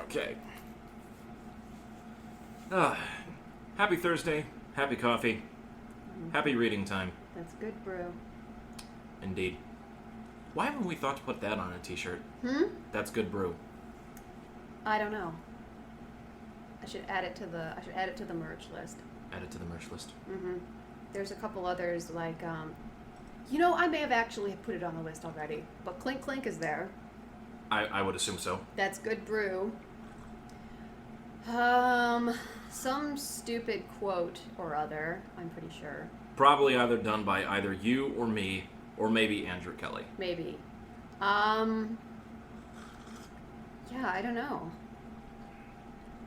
Okay. Happy Thursday, happy coffee, happy reading time. That's good brew. Indeed. Why haven't we thought to put that on a t-shirt? That's good brew. I don't know. I should add it to the merch list. Add it to the merch list. There's a couple others like I may have actually put it on the list already, but Clink Clink is there. I would assume so. That's good brew. Some stupid quote or other, I'm pretty sure. Probably either done by either you or me, or maybe Andrew Kelly. Maybe. Yeah, I don't know.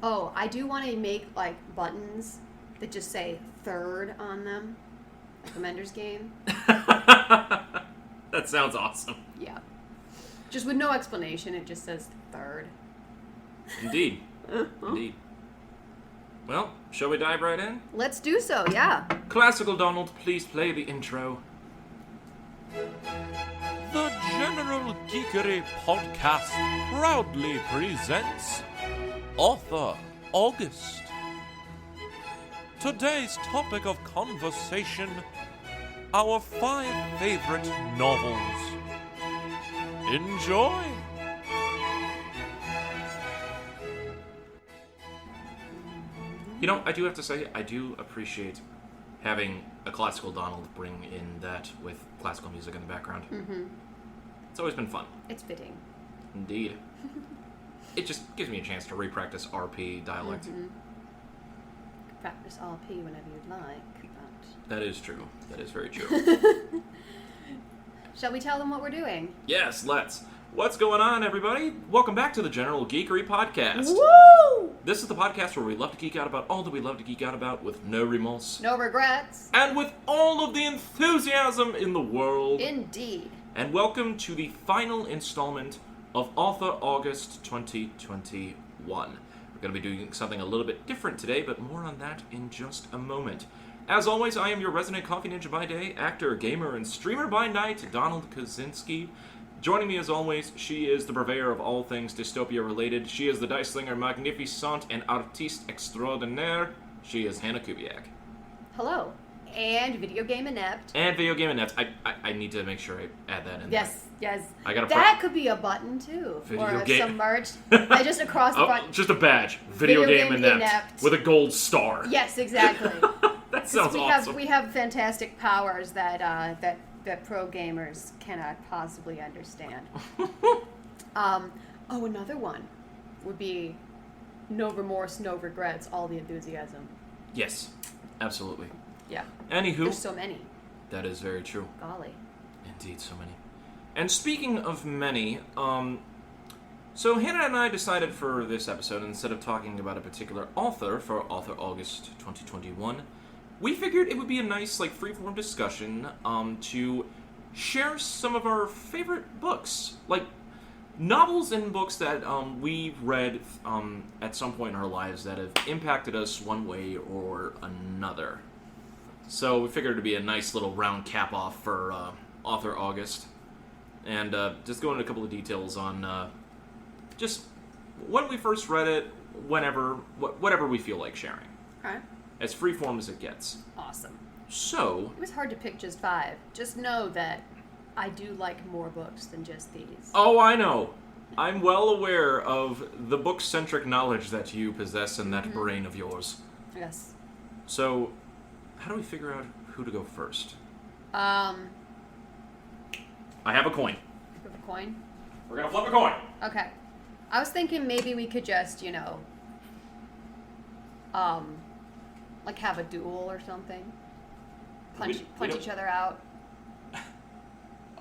Oh, I do want to make, like, buttons that just say third on them. Like from ender'sgame. That sounds awesome. Yeah. Just with no explanation, it just says third. Indeed. Indeed. Well, shall we dive right in? Let's do so, yeah. Classical Donald, please play the intro. The General Geekery Podcast proudly presents Author August. Today's topic of conversation, our 5 favorite novels. Enjoy! You know, I do have to say, I do appreciate having a classical Donald bring in that with classical music in the background. It's always been fun. It's fitting. Indeed. It just gives me a chance to re-practice RP dialect. Practice RP whenever you'd like. But... That is true. That is very true. Shall we tell them what we're doing? Yes, let's. What's going on, everybody? Welcome back to the General Geekery Podcast. Woo! This is the podcast where we love to geek out about all that we love to geek out about with no remorse. No regrets. And with all of the enthusiasm in the world. Indeed. And welcome to the final installment of Author August 2021. We're going to be doing something a little bit different today, but more on that in just a moment. As always, I am your resident coffee ninja by day, actor, gamer, and streamer by night, Donald Kaczynski. Joining me as always, she is the purveyor of all things dystopia-related. She is the dice slinger magnificent and artiste extraordinaire. She is Hannah Kubiak. Hello. And video game inept. And video game inept. I need to make sure I add that in there. Yes. I gotta that could be a button, too. Video game... some merch. Just across the front. Just a badge. Video game inept. With a gold star. Yes, exactly. That sounds awesome. We have fantastic powers that pro gamers cannot possibly understand. Another one would be no remorse, no regrets, all the enthusiasm. Yes, absolutely. Yeah. Anywho. There's so many. That is very true. Golly. Indeed, so many. And speaking of many, so Hannah and I decided for this episode, instead of talking about a particular author for Author August 2021, we figured it would be a nice, freeform discussion to share some of our favorite books. Novels and books that we've read at some point in our lives that have impacted us one way or another. So we figured it would be a nice little round cap-off for Author August. And just go into a couple of details on just when we first read it, whatever we feel like sharing. All right. As freeform as it gets. Awesome. So... It was hard to pick just 5. Just know that I do like more books than just these. Oh, I know. I'm well aware of the book-centric knowledge that you possess in that brain of yours. Yes. So, how do we figure out who to go first? I have a coin. Flip a coin? We're gonna flip a coin. Okay. I was thinking maybe we could just, have a duel or something. Punch each other out.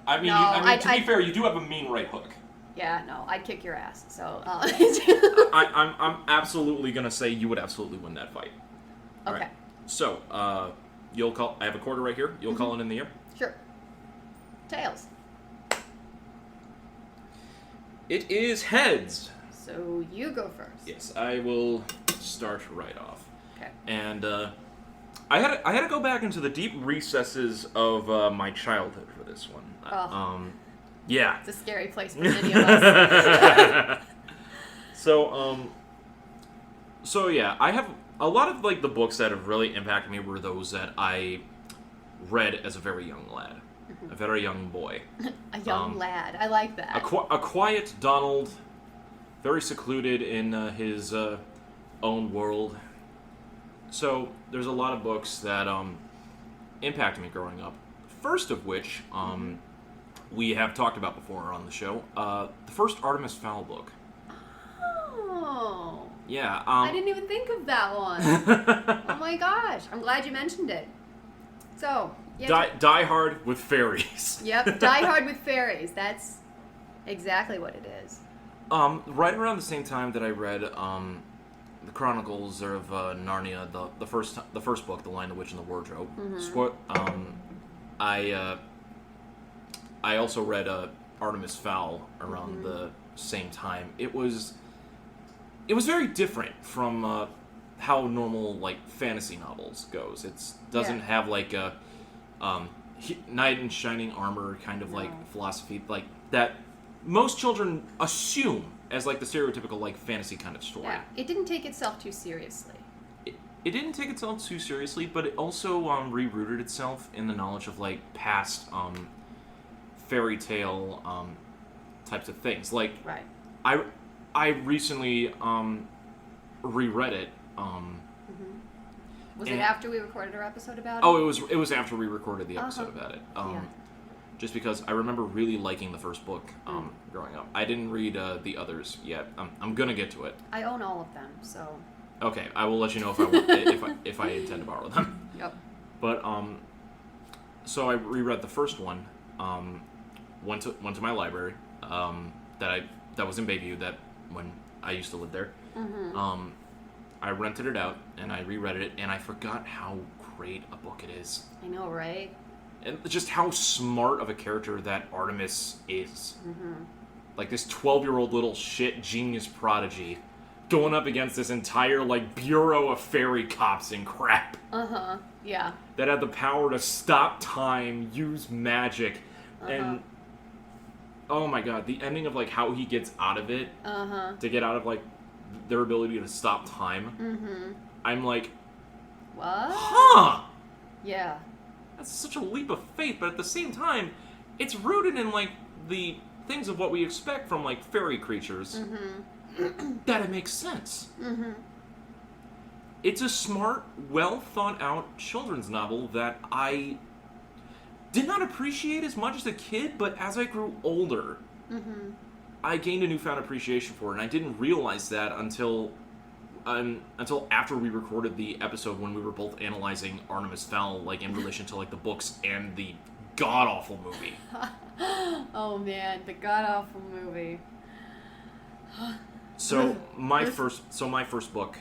I mean, to be fair, you do have a mean right hook. Yeah, no, I'd kick your ass. So. I'm absolutely gonna say you would absolutely win that fight. Okay. Right. So, you'll call. I have a quarter right here. You'll call it in the air. Sure. Tails. It is heads. So you go first. Yes, I will start right off. Okay. And I had to go back into the deep recesses of my childhood for this one. Oh. Yeah. It's a scary place for many of us. So yeah, I have a lot of like the books that have really impacted me were those that I read as a very young lad, a very young boy. A young lad. I like that. A quiet Donald, very secluded in his own world. So there's a lot of books that impacted me growing up. First of which we have talked about before on the show. The first Artemis Fowl book. Oh. Yeah. I didn't even think of that one. Oh my gosh. I'm glad you mentioned it. So, yeah. Die Hard with fairies. Yep, Die Hard with fairies. That's exactly what it is. Right around the same time that I read the Chronicles of Narnia, the first book, The Lion, the Witch, and the Wardrobe. I also read Artemis Fowl around the same time. It was very different from how normal like fantasy novels goes. It doesn't have like a knight in shining armor kind of like philosophy like that most children assume as like the stereotypical like fantasy kind of story. Yeah, it didn't take itself too seriously. It didn't take itself too seriously, but it also re-rooted itself in the knowledge of like past fairy tale types of things. Like I recently reread it. Was it after we recorded our episode about it? Oh, it was after we recorded the episode about it. Just because I remember really liking the first book growing up. I didn't read the others yet. I'm gonna get to it. I own all of them, so. Okay, I will let you know if I intend to borrow them. Yep. But so I reread the first one. Went to my library that was in Bayview that when I used to live there. I rented it out and I reread it and I forgot how great a book it is. I know, right? And just how smart of a character that Artemis is. Like this 12-year-old little shit genius prodigy going up against this entire like bureau of fairy cops and crap. Yeah. That had the power to stop time, use magic, and oh my god, the ending of like how he gets out of it to get out of like their ability to stop time. I'm like, what? Huh? Yeah. That's such a leap of faith, but at the same time, it's rooted in like the things of what we expect from like fairy creatures. That it makes sense. It's a smart, well thought out children's novel that I did not appreciate as much as a kid, but as I grew older, I gained a newfound appreciation for it, and I didn't realize that until after we recorded the episode when we were both analyzing Artemis Fowl, like in relation to like the books and the god awful movie. Oh man, the god awful movie. So my first book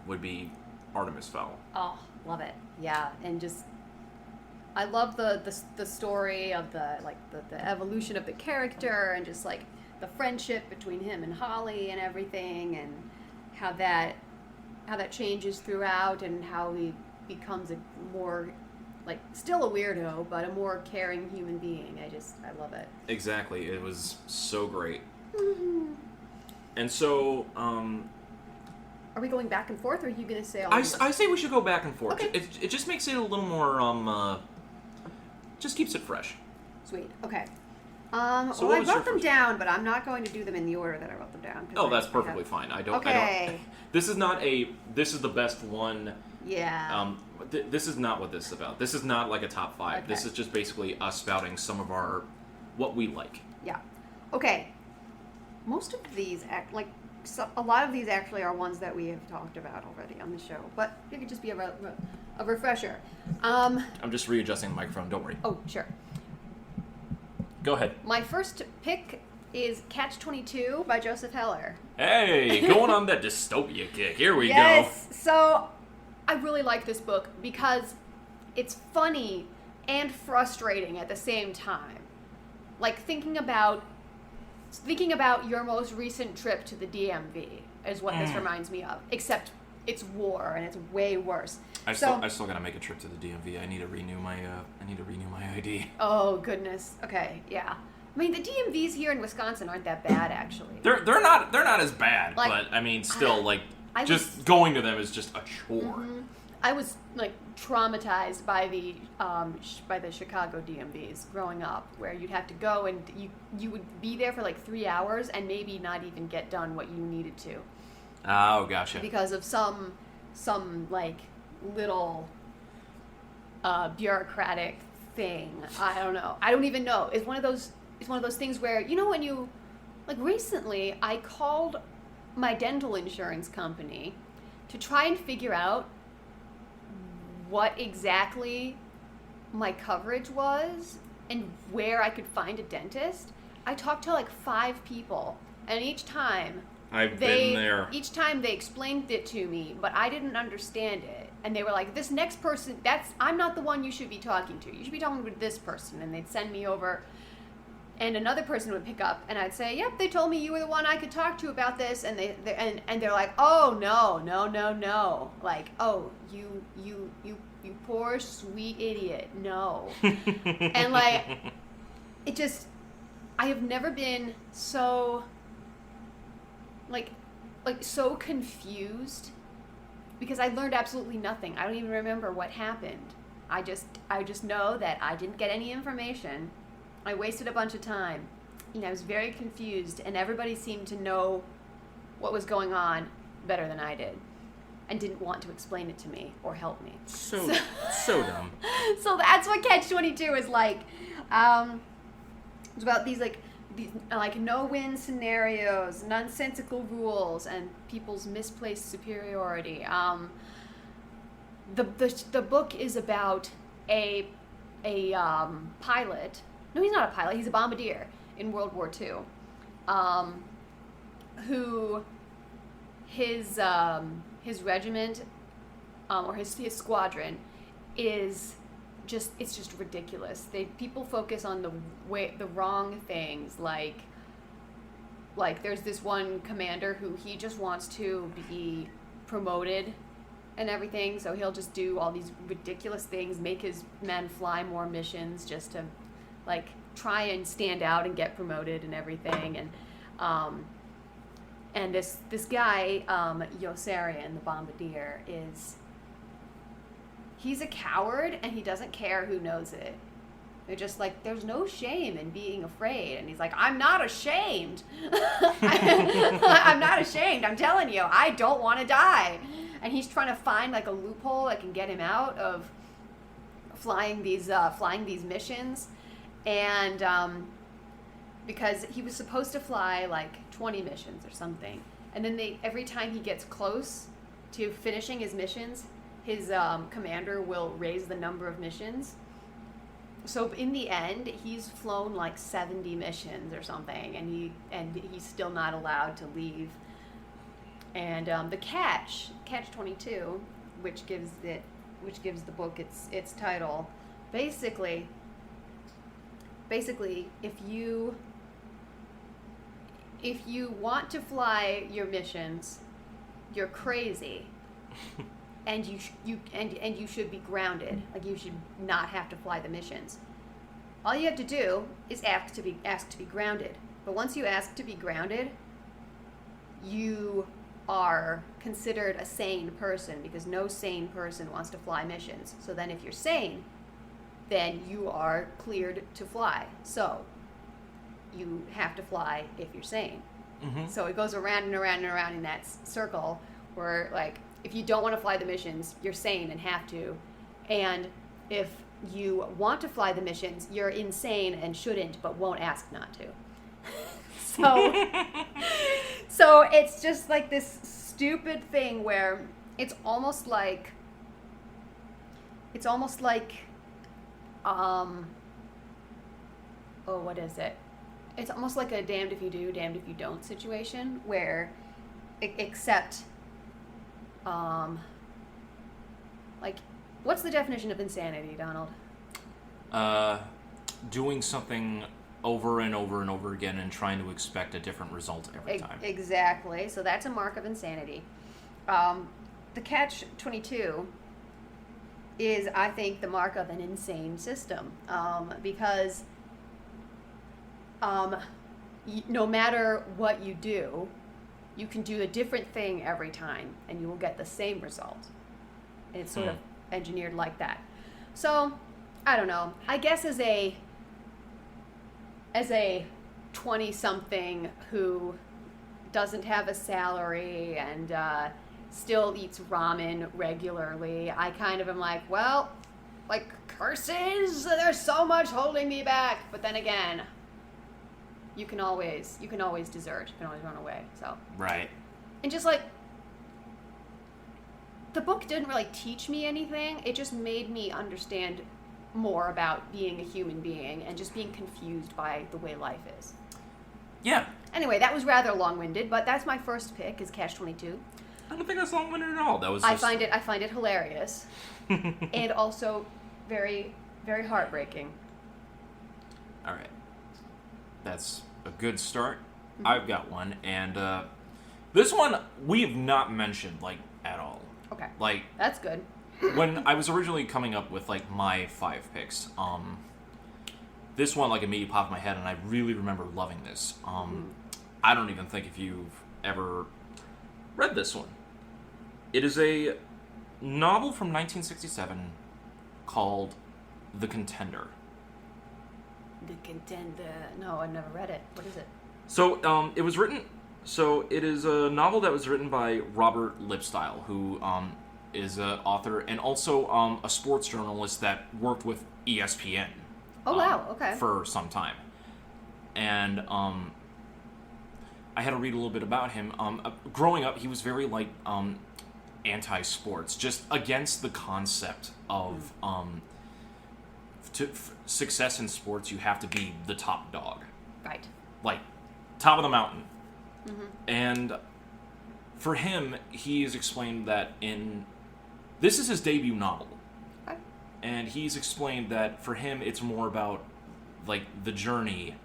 would be Artemis Fowl. Oh, love it. Yeah, and just I love the story of the evolution of the character and just like the friendship between him and Holly and everything, and how that changes throughout, and how he becomes a more like still a weirdo but a more caring human being. I love it. Exactly, it was so great. And so, are we going back and forth, or are you going to say all I say we should go back and forth. Okay. It just makes it a little more, just keeps it fresh. Sweet. Okay. So well, I wrote them down, but I'm not going to do them in the order that I wrote them down. Oh, that's perfectly fine. I don't. This is the best one. Yeah. This is not what this is about. This is not like a top 5. Okay. This is just basically us spouting some of what we like. Yeah. Okay. Most of these a lot of these actually are ones that we have talked about already on the show, but it could just be a refresher. I'm just readjusting the microphone. Don't worry. Oh, sure. Go ahead. My first pick is Catch-22 by Joseph Heller. Hey, going on that dystopia kick. Here we go. Yes. So I really like this book because it's funny and frustrating at the same time. Like thinking about your most recent trip to the DMV is what this reminds me of. Except it's war and it's way worse. I still gotta make a trip to the DMV. I need to renew my ID. Oh goodness. Okay. Yeah. I mean, the DMVs here in Wisconsin aren't that bad, actually. They're not as bad, Like, but I mean, still, like, I just was- going to them is just a chore. Mhm. I was like traumatized by the Chicago DMVs growing up, where you'd have to go and you would be there for like 3 hours and maybe not even get done what you needed to Oh, gotcha. because of some like little bureaucratic thing. I don't know. I don't even know. It's one of those things where, you know, when you like recently I called my dental insurance company to try and figure out what exactly my coverage was and where I could find a dentist. I talked to like 5 people, and each time I've been there. Each time they explained it to me, but I didn't understand it. And they were like, this next person, I'm not the one you should be talking to. You should be talking with this person. And they'd send me over, and another person would pick up, and I'd say, yep, they told me you were the one I could talk to about this. And they're like, oh, no. Like, oh, you poor sweet idiot. No. And like, it just, I have never been so, like so confused, because I learned absolutely nothing. I don't even remember what happened. I just know that I didn't get any information. I wasted a bunch of time. You know, I was very confused, and everybody seemed to know what was going on better than I did, and didn't want to explain it to me or help me. So dumb. So that's what Catch-22 is like. It's about these no-win scenarios, nonsensical rules, and people's misplaced superiority. The book is about a pilot. No, he's not a pilot. He's a bombardier in World War II. Who his regiment or his squadron is just, it's just ridiculous. People focus on the wrong things, like there's this one commander who he just wants to be promoted and everything, so he'll just do all these ridiculous things, make his men fly more missions just to like try and stand out and get promoted and everything. And this guy, Yossarian, the bombardier, he's a coward, and he doesn't care who knows it. They're just like, there's no shame in being afraid. And he's like, I'm not ashamed. I'm not ashamed. I'm telling you, I don't want to die. And he's trying to find like a loophole that can get him out of flying these missions. And because he was supposed to fly like 20 missions or something. And then every time he gets close to finishing his missions, his commander will raise the number of missions. So in the end, he's flown like 70 missions or something, and he's still not allowed to leave. And the Catch-22, which gives the book its title, basically, if you want to fly your missions, you're crazy. And you should be grounded. Like, you should not have to fly the missions. All you have to do is ask to be grounded. But once you ask to be grounded, you are considered a sane person, because no sane person wants to fly missions. So then if you're sane, then you are cleared to fly. So you have to fly if you're sane. Mm-hmm. So it goes around and around and around in that circle where, like, if you don't want to fly the missions, you're sane and have to. And if you want to fly the missions, you're insane and shouldn't, but won't ask not to. So it's just like this stupid thing where it's almost like what is it? It's almost like a damned if you do, damned if you don't situation, where except like, what's the definition of insanity, Donald? Doing something over and over and over again and trying to expect a different result every time. Exactly. So that's a mark of insanity. The Catch-22 is, I think, the mark of an insane system, because no matter what you do, you can do a different thing every time, and you will get the same result. And it's sort of engineered like that. So, I don't know. I guess as a 20-something who doesn't have a salary and still eats ramen regularly, I kind of am like, well, like, curses, there's so much holding me back. But then again, you can always desert. You can always run away. So Right. and just like, the book didn't really teach me anything. It just made me understand more about being a human being and just being confused by the way life is. Yeah. Anyway, that was rather long-winded, but that's my first pick is Catch-22. I don't think that's long-winded at all. That was I just... find it hilarious and also very, very heartbreaking. All right. That's a good start. Mm-hmm. I've got one, and this one we have not mentioned, like, at all. Okay. Like, That's good. when I was originally coming up with, like, my 5 picks, this one, like, immediately popped in my head, and I really remember loving this. I don't even think if you've ever read this one. It is a novel from 1967 called The Contender. The Contender. No, I've never read it. What is it? So, it was written... So, it is a novel that was written by Robert Lipstyle, who is an author and also a sports journalist that worked with ESPN. Oh, wow. Okay. For some time. And I had to read a little bit about him. Growing up, he was very, like, anti-sports, just against the concept of success in sports, you have to be the top dog. Right. Like, top of the mountain. Mm-hmm. And for him, he's explained that this is his debut novel. Okay. And he's explained that for him, it's more about, like, the journey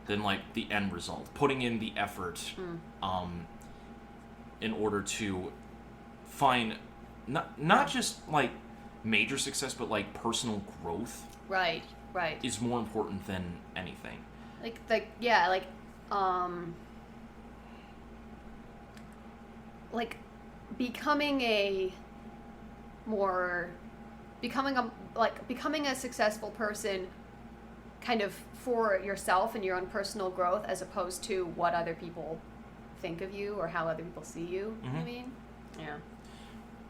than, like, the end result. Putting in the effort in order to find not just, like, major success, but, like, personal growth. Right. Is more important than anything. Like becoming a successful person kind of for yourself and your own personal growth as opposed to what other people think of you or how other people see you. Mm-hmm. I mean, yeah.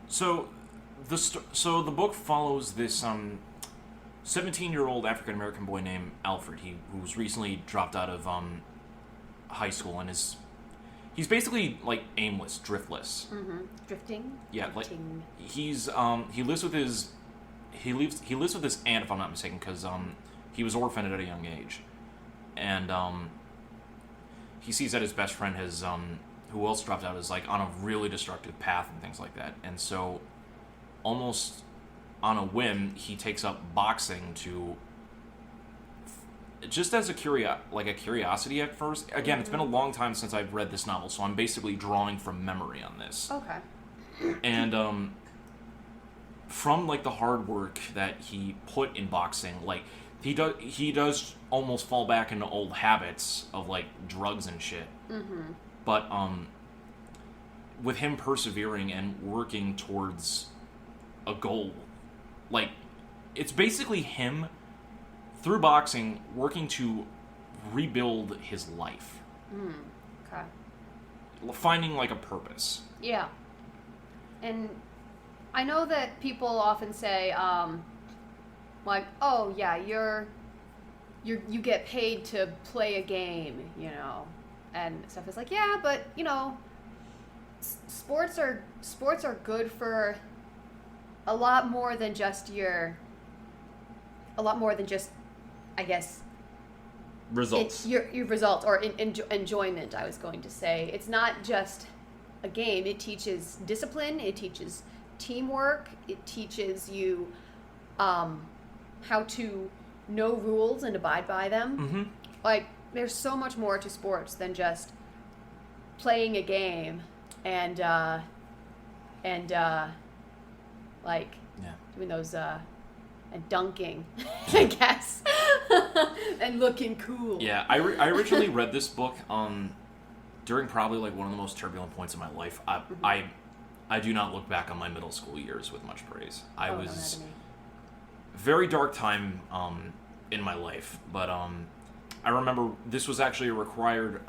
So the book follows this 17-year-old African American boy named Alfred. Who was recently dropped out of high school and he's basically, like, aimless, driftless. Mm-hmm. Drifting. Yeah, Drifting. like he lives with his aunt, if I'm not mistaken, because he was orphaned at a young age, and he sees that his best friend has who else dropped out is, like, on a really destructive path and things like that, and so almost on a whim he takes up boxing to just as a curiosity at first. Again, It's been a long time since I've read this novel, so I'm basically drawing from memory on this. Okay. And from, like, the hard work that he put in boxing, like, he does almost fall back into old habits of, like, drugs and shit. Mm-hmm. But with him persevering and working towards a goal, like, it's basically him through boxing working to rebuild his life. Okay. Finding, like, a purpose. Yeah. And I know that people often say, like, oh yeah, you get paid to play a game, you know, and stuff. Is like, yeah, but you know, sports are good for a lot more than just I guess Results. your results or enjoyment. I was going to say it's not just a game. It teaches discipline. It teaches teamwork. It teaches you how to know rules and abide by them. Mm-hmm. Like, there's so much more to sports than just playing a game and like Yeah. doing those and dunking, I guess. and looking cool. Yeah, I originally read this book during probably like one of the most turbulent points in my life. I do not look back on my middle school years with much praise. I was very dark time in my life, but I remember this was actually a required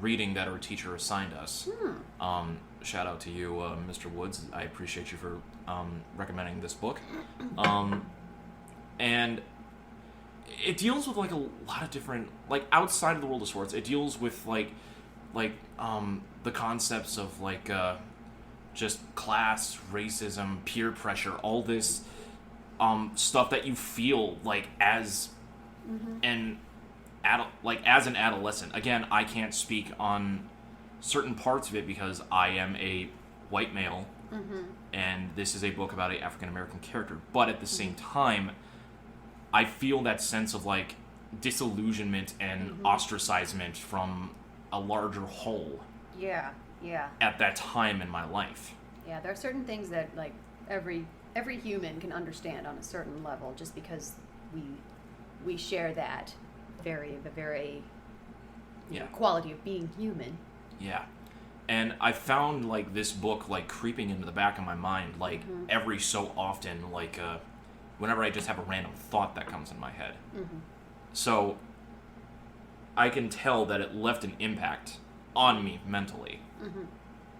reading that our teacher assigned us. Shout out to you, Mr. Woods. I appreciate you for recommending this book. And it deals with like a lot of different, like outside of the world of sports, it deals with like the concepts of like just class, racism, peer pressure, all this stuff that you feel like as an adolescent. Again, I can't speak on certain parts of it because I am a white male, and this is a book about an African American character. But at the same time, I feel that sense of like disillusionment and ostracizement from a larger whole. Yeah. At that time in my life. Yeah, there are certain things that like every human can understand on a certain level, just because we share that very quality of being human. Yeah. And I found like this book like creeping into the back of my mind like every so often, like whenever I just have a random thought that comes in my head. So I can tell that it left an impact on me mentally.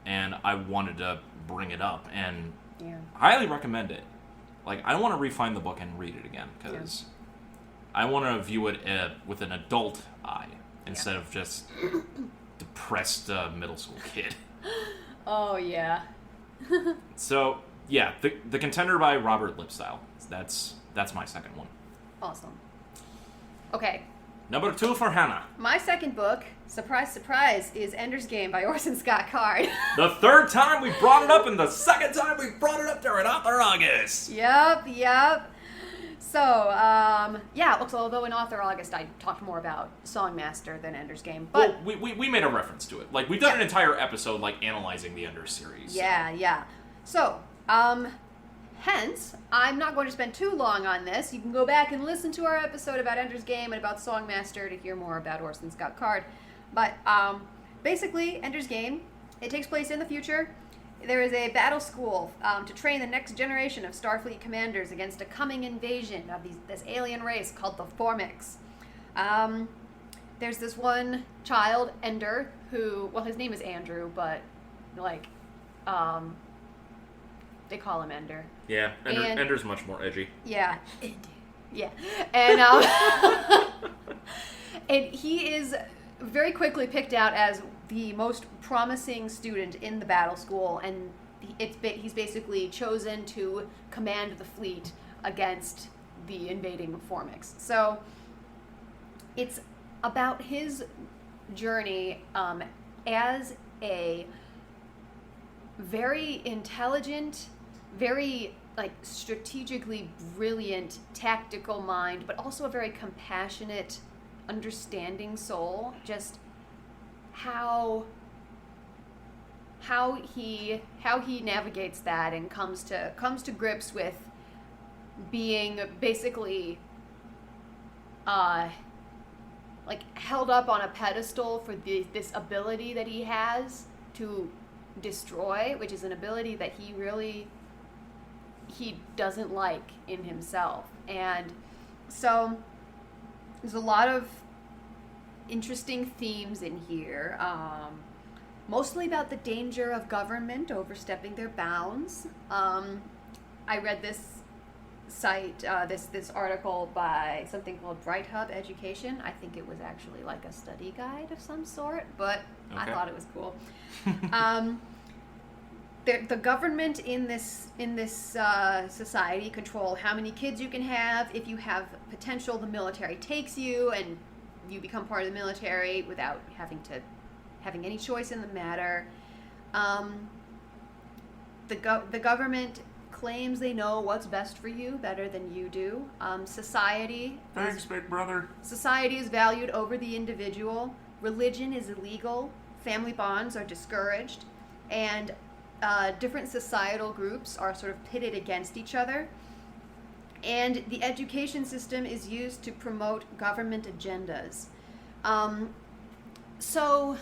And I wanted to bring it up and highly recommend it. Like, I want to refine the book and read it again because I want to view it with an adult eye instead of just depressed middle school kid. Oh, yeah. So, yeah, the Contender by Robert Lipstyle. That's my second one. Awesome. Okay. Number 2 for Hannah. My second book, surprise, surprise, is Ender's Game by Orson Scott Card. The third time we brought it up, and the second time we brought it up during Author August. Yep. So, although in Author August I talked more about Songmaster than Ender's Game, but... Well, we made a reference to it. Like, we've done an entire episode, like, analyzing the Ender series. Yeah. So, hence, I'm not going to spend too long on this. You can go back and listen to our episode about Ender's Game and about Songmaster to hear more about Orson Scott Card. But basically, Ender's Game, it takes place in the future. There is a battle school to train the next generation of Starfleet commanders against a coming invasion of this alien race called the Formics. There's this one child, Ender, who, well, his name is Andrew, but like... they call him Ender. Yeah, Ender's much more edgy. Yeah. Yeah. And and he is very quickly picked out as the most promising student in the battle school, and he's basically chosen to command the fleet against the invading Formics. So it's about his journey as a very intelligent, very like strategically brilliant tactical mind, but also a very compassionate, understanding soul. Just how he navigates that and comes to grips with being basically like held up on a pedestal for this ability that he has to destroy, which is an ability that he doesn't like in himself. And so there's a lot of interesting themes in here, mostly about the danger of government overstepping their bounds. I read this site, this article by something called Bright Hub Education. I think it was actually like a study guide of some sort, but okay. I thought it was cool. The government in this society control how many kids you can have. If you have potential, the military takes you, and you become part of the military without having any choice in the matter. The government claims they know what's best for you better than you do. Society. Thanks, big brother. Society is valued over the individual. Religion is illegal. Family bonds are discouraged, and different societal groups are sort of pitted against each other. And the education system is used to promote government agendas. So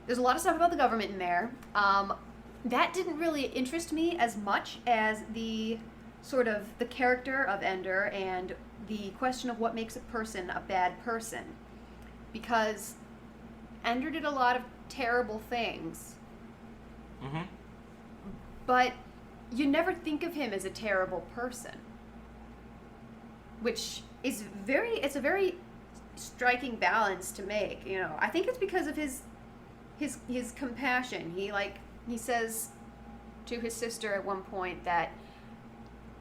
there's a lot of stuff about the government in there. That didn't really interest me as much as the sort of the character of Ender and the question of what makes a person a bad person. Because Ender did a lot of terrible things. Mm-hmm. But you never think of him as a terrible person. Which is it's a very striking balance to make, you know. I think it's because of his compassion. He says to his sister at one point that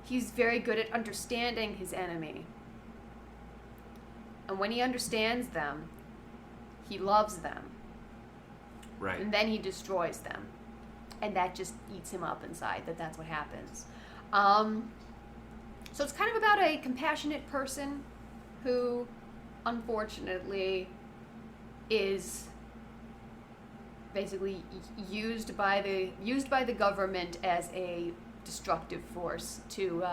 he's very good at understanding his enemy. And when he understands them, he loves them. Right. And then he destroys them. And that just eats him up inside, that's what happens. So it's kind of about a compassionate person who, unfortunately, is basically used by the government as a destructive force to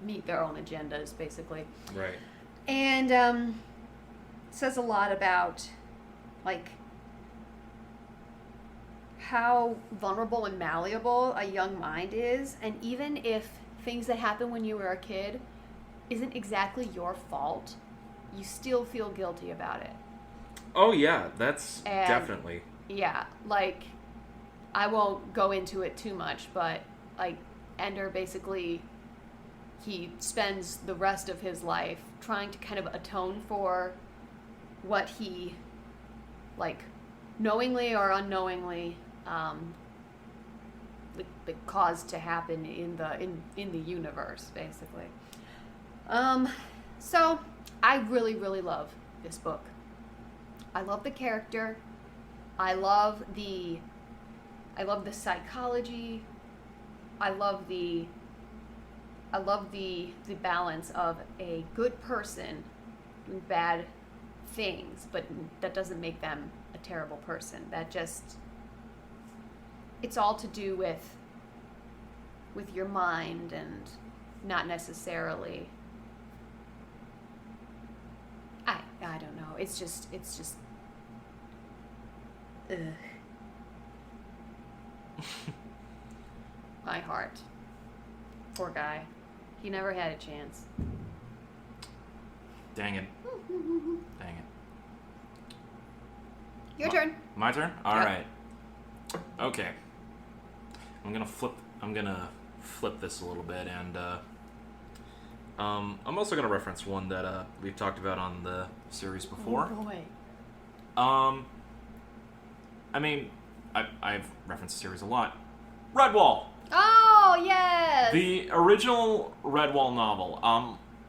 meet their own agendas, basically. Right. And says a lot about like how vulnerable and malleable a young mind is, and even if things that happen when you were a kid isn't exactly your fault, you still feel guilty about it. Oh yeah, that's definitely. Yeah, like, I won't go into it too much, but like Ender basically, he spends the rest of his life trying to kind of atone for what he, like, knowingly or unknowingly caused to happen in the universe, basically. So I really, really love this book. I love the character. I love the psychology. I love the balance of a good person doing bad things, but that doesn't make them a terrible person. That just, it's all to do with your mind and not necessarily, I don't know. It's just ugh. My heart. Poor guy. He never had a chance. Dang it. Dang it. Your turn. My turn? All Yep. right. Okay. I'm gonna flip this a little bit, and I'm also gonna reference one that we've talked about on the series before. Oh boy. I mean, I've referenced the series a lot. Redwall. Oh yes. The original Redwall novel.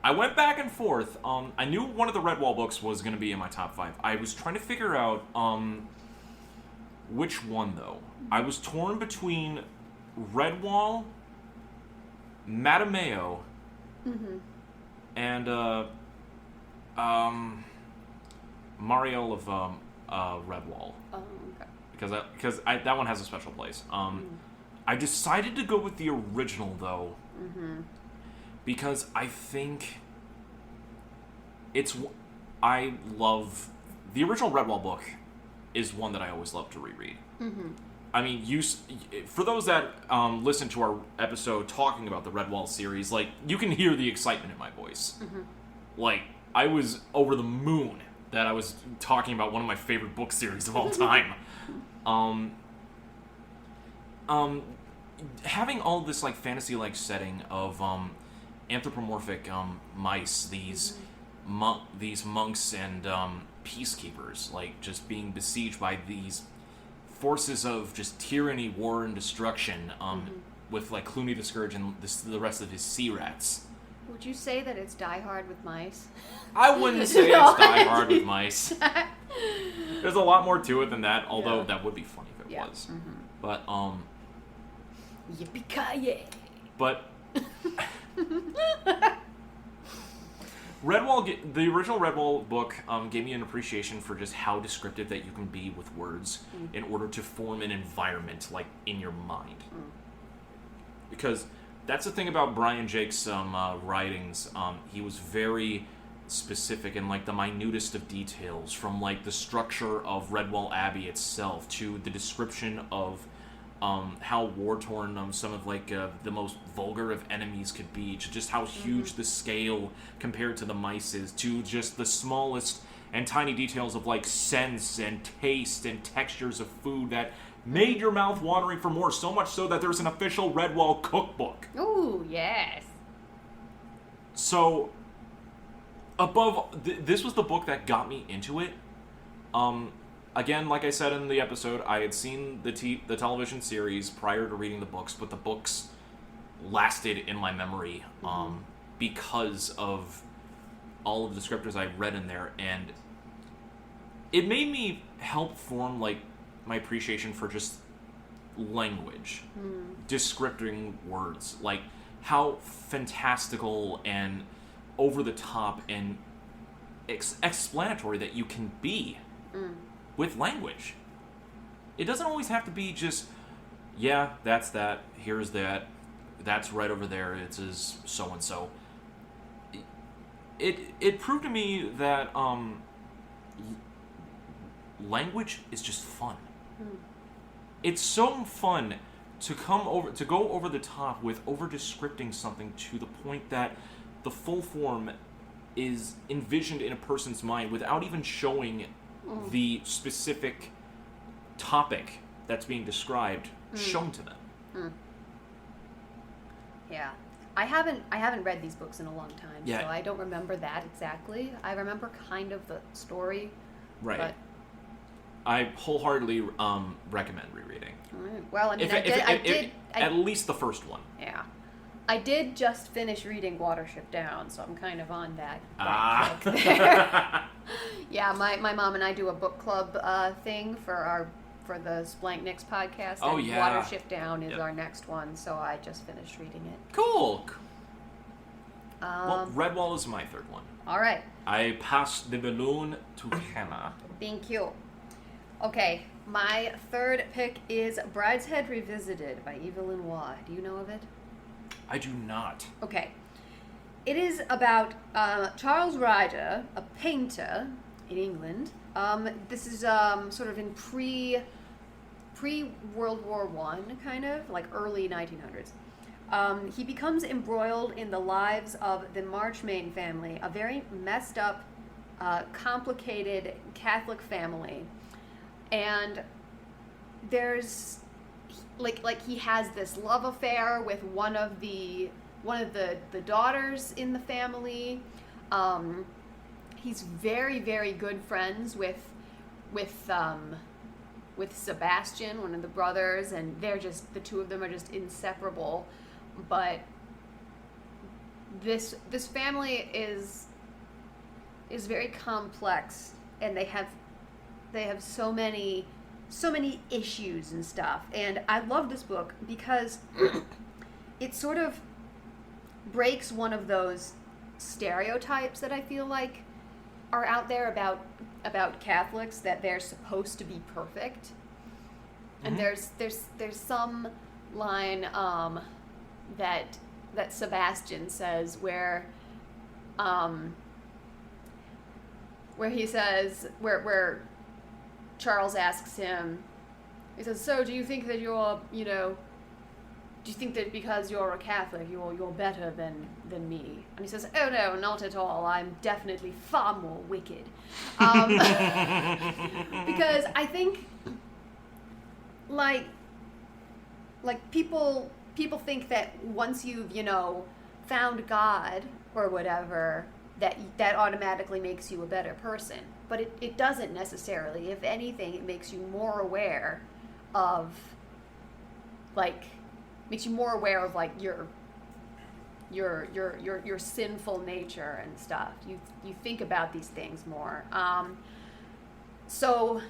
I went back and forth. I knew one of the Redwall books was going to be in my top 5. I was trying to figure out which one, though. I was torn between Redwall, Matameo, and Mariel of Redwall. Oh, okay. Because that one has a special place. I decided to go with the original, though, because I think I love the original Redwall book is one that I always love to reread. I mean, for those that listen to our episode talking about the Redwall series, like, you can hear the excitement in my voice. Like, I was over the moon that I was talking about one of my favorite book series of all time. Having all this, like, fantasy-like setting of anthropomorphic mice, these monks and peacekeepers, like, just being besieged by these forces of just tyranny, war, and destruction, with, like, Clooney the Scourge and the rest of his sea rats. Would you say that it's Die Hard with mice? I wouldn't say it's Die Hard with mice. There's a lot more to it than that, although that would be funny if it was. But, Yippee-ki-yay! But Redwall, the original Redwall book, gave me an appreciation for just how descriptive that you can be with words in order to form an environment, like, in your mind. Because that's the thing about Brian Jake's writings. He was very specific in like the minutest of details, from like the structure of Redwall Abbey itself to the description of how war-torn some of like the most vulgar of enemies could be, to just how huge the scale compared to the mice is, to just the smallest and tiny details of like sense and taste and textures of food that made your mouth watering for more, so much so that there's an official Redwall cookbook. Ooh, yes. So, this was the book that got me into it. Again, like I said in the episode, I had seen the television series prior to reading the books, but the books lasted in my memory because of all of the descriptors I read in there, and it made me help form like my appreciation for just language, descripting words, like how fantastical and over the top and explanatory that you can be with language. It doesn't always have to be just, yeah, that's that, here's that, that's right over there, it's as so and so. It proved to me that language is just fun. It's so fun to go over the top with over-descripting something to the point that the full form is envisioned in a person's mind without even showing the specific topic that's being described shown to them. Yeah. I haven't read these books in a long time, Yeah. so I don't remember that exactly. I remember kind of the story. Right. But, I wholeheartedly recommend rereading. well, I mean, At least the first one. Yeah. I did just finish reading Watership Down, so I'm kind of on that kick there. Yeah, my mom and I do a book club thing for the SPLANCHNIC podcast. Oh, and yeah. Watership Down is our next one, so I just finished reading it. Cool. Well, Redwall is my third one. All right. I pass the balloon to Hannah. Thank you. Okay, my third pick is Brideshead Revisited by Evelyn Waugh. Do you know of it? I do not. Okay. It is about Charles Ryder, a painter in England. This is sort of in pre-World War One, kind of, like early 1900s. He becomes embroiled in the lives of the Marchmain family, a very messed up, complicated Catholic family. And there's like he has this love affair with one of the daughters in the family. He's very, very good friends with Sebastian, one of the brothers, and the two of them are just inseparable. But this family is very complex, and they have so many issues and stuff. And I love this book because it sort of breaks one of those stereotypes that I feel like are out there about Catholics, that they're supposed to be perfect. And there's some line that Sebastian says where he says where Charles asks him, he says, "So do you think that do you think that because you're a Catholic you're better than me?" And he says, "Oh no, not at all. I'm definitely far more wicked." Because I think like people think that once you've found God or whatever, that automatically makes you a better person. But it doesn't necessarily. If anything, it makes you more aware of your sinful nature and stuff. You think about these things more. So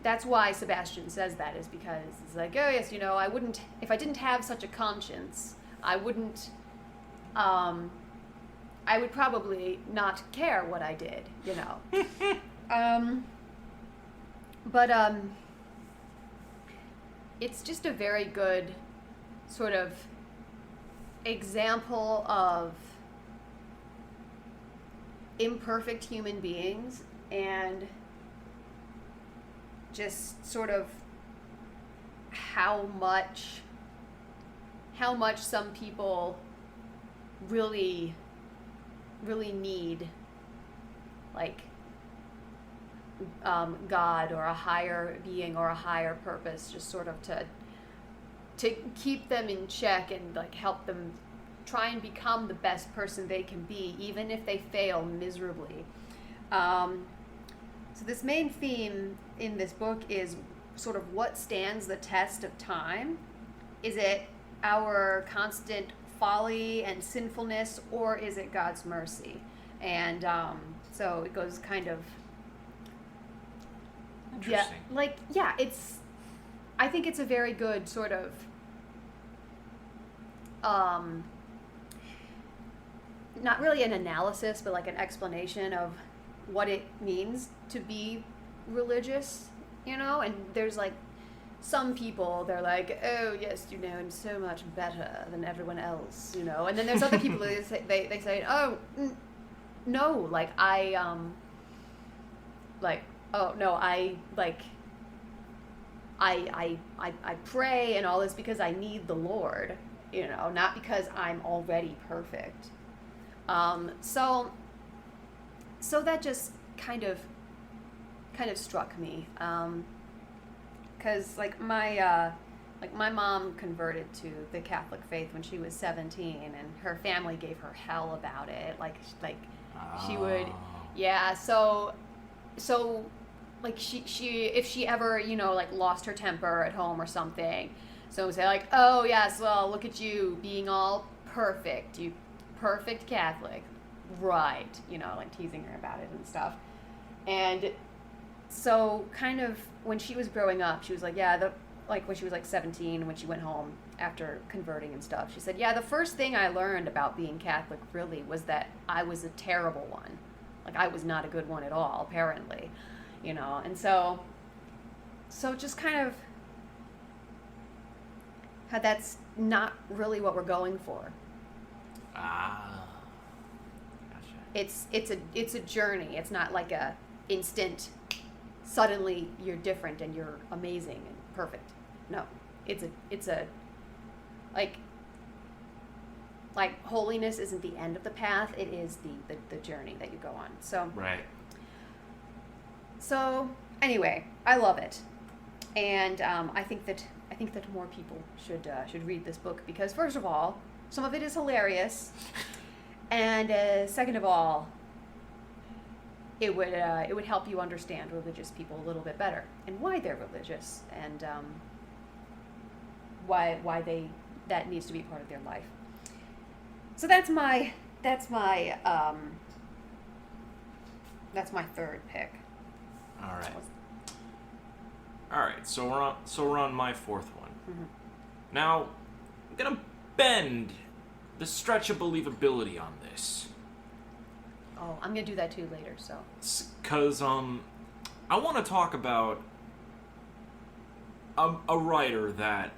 that's why Sebastian says that, is because it's like, oh yes, I wouldn't, if I didn't have such a conscience, I wouldn't, I would probably not care what I did, But it's just a very good sort of example of imperfect human beings and just sort of how much some people really need like God or a higher being or a higher purpose, just sort of to keep them in check and like help them try and become the best person they can be, even if they fail miserably. So this main theme in this book is sort of what stands the test of time. Is it our constant folly and sinfulness, or is it God's mercy? And so it goes kind of... Interesting. I think it's a very good sort of not really an analysis, but like an explanation of what it means to be religious, you know? And there's like some people, they're like, oh yes, you know, I'm so much better than everyone else, you know? And then there's other people that they say, oh, no, like I pray and all this because I need the Lord, you know, not because I'm already perfect. So that just kind of struck me, because like my mom converted to the Catholic faith when she was 17, and her family gave her hell about it. She would, yeah. So like she if she ever, you know, like lost her temper at home or something, so would say like, oh yes, well look at you being all perfect, you perfect Catholic, right? You know, like teasing her about it and stuff. And so kind of when she was growing up, she was like, yeah, when she was like 17, when she went home after converting and stuff, she said, yeah, the first thing I learned about being Catholic really was that I was a terrible one. Like I was not a good one at all, apparently, you know. And so just kind of how that's not really what we're going for. Gotcha. It's a journey. It's not like a instant, suddenly you're different and you're amazing and perfect. No, it's a like holiness isn't the end of the path. It is the journey that you go on. So right. So anyway, I love it, and I think that more people should read this book because first of all, some of it is hilarious, and second of all, it would help you understand religious people a little bit better and why they're religious and why that needs to be part of their life. So that's my third pick. All right. So we're on my fourth one. Mm-hmm. Now, I'm gonna bend the stretch of believability on this. Oh, I'm gonna do that too later. So. Because I want to talk about a writer that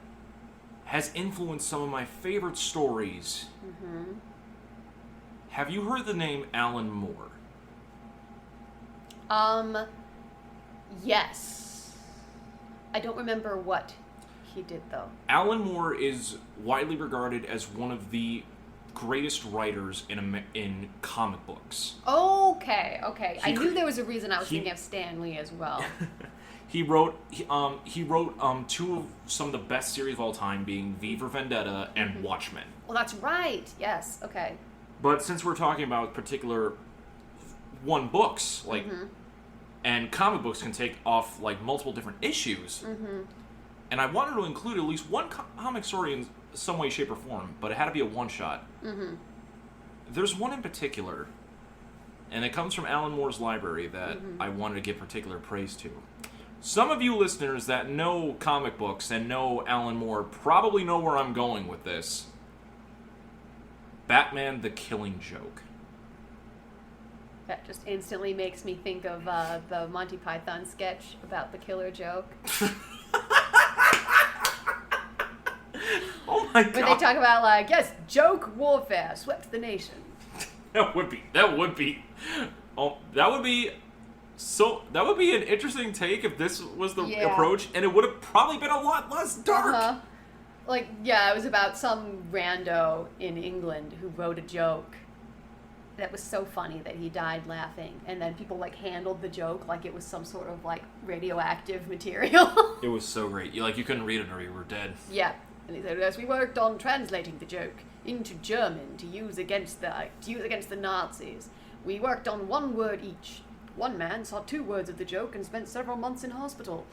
has influenced some of my favorite stories. Mm-hmm. Have you heard the name Alan Moore? Yes. I don't remember what he did though. Alan Moore is widely regarded as one of the greatest writers in comic books. Okay. I knew there was a reason I was thinking of Stan Lee as well. He wrote two of some of the best series of all time, being V for Vendetta and Watchmen. Well, that's right. Yes. Okay. But since we're talking about particular one books, like, and comic books can take off like multiple different issues, and I wanted to include at least one comic story in some way, shape, or form, but it had to be a one-shot. There's one in particular, and it comes from Alan Moore's library that I wanted to give particular praise to. Some of you listeners that know comic books and know Alan Moore probably know where I'm going with this. Batman the Killing Joke. That just instantly makes me think of the Monty Python sketch about the killer joke. Oh my Where they god. talk about like, yes, joke warfare swept the nation. That would be that would be an interesting take if this was the Yeah. approach, and it would have probably been a lot less dark. Uh-huh. Like, yeah, it was about some rando in England who wrote a joke that was so funny that he died laughing, and then people like handled the joke like it was some sort of like radioactive material. It was so great. You couldn't read it or you were dead. Yeah, and he said, "Yes, we worked on translating the joke into German to use against the Nazis. We worked on one word each. One man saw 2 words of the joke and spent several months in hospital."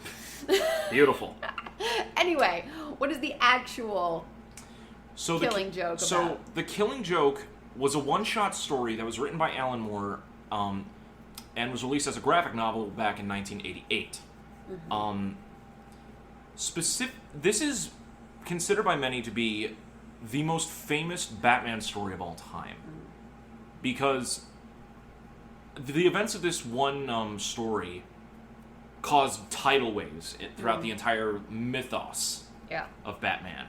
Beautiful. Anyway, what is the actual Killing Joke So about? the Killing Joke was a one-shot story that was written by Alan Moore, and was released as a graphic novel back in 1988. This is considered by many to be the most famous Batman story of all time, because the events of this one story caused tidal waves throughout the entire mythos Yeah. of Batman.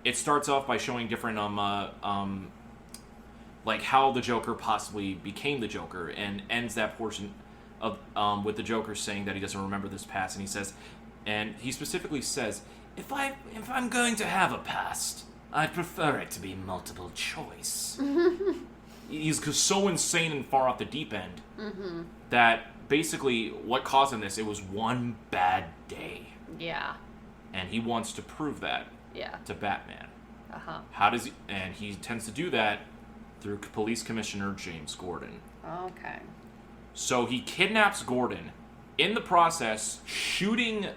It starts off by showing different like how the Joker possibly became the Joker, and ends that portion of with the Joker saying that he doesn't remember this past, and he specifically says, if I'm going to have a past, I'd prefer it to be multiple choice. He's so insane and far off the deep end that basically what caused him this, it was one bad day. Yeah. And he wants to prove that Yeah. to Batman. Uh-huh. And he tends to do that through Police Commissioner James Gordon. Okay. So he kidnaps Gordon, in the process shooting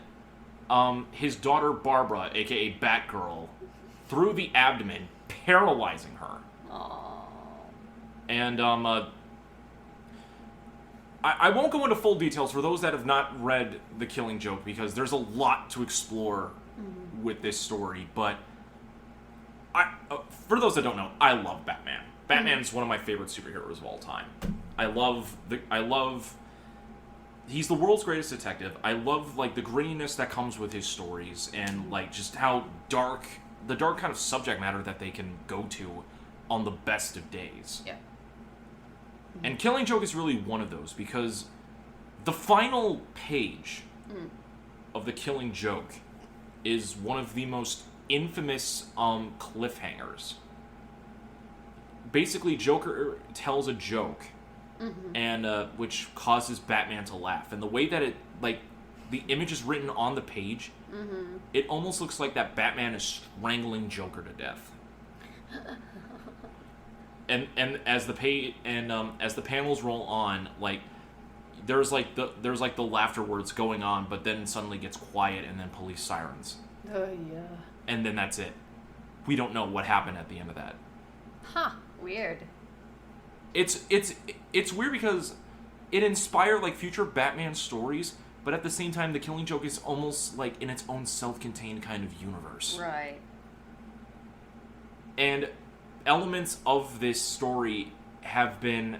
his daughter Barbara, aka Batgirl, through the abdomen, paralyzing her. Oh. And I won't go into full details for those that have not read The Killing Joke, because there's a lot to explore with this story. But for those that don't know, I love Batman. Batman's one of my favorite superheroes of all time. He's the world's greatest detective. I love like the grittiness that comes with his stories, and like just how the dark kind of subject matter that they can go to on the best of days. Yeah. And Killing Joke is really one of those, because the final page of The Killing Joke is one of the most infamous cliffhangers. Basically, Joker tells a joke, and which causes Batman to laugh. And the way that the image is written on the page, it almost looks like that Batman is strangling Joker to death. And as the panels roll on, like there's the laughter words going on, but then suddenly gets quiet, and then police sirens, Oh, yeah. and then that's it. We don't know what happened at the end of that. Huh. Weird. It's weird because it inspired like future Batman stories, but at the same time, The Killing Joke is almost like in its own self-contained kind of universe. Right. And elements of this story have been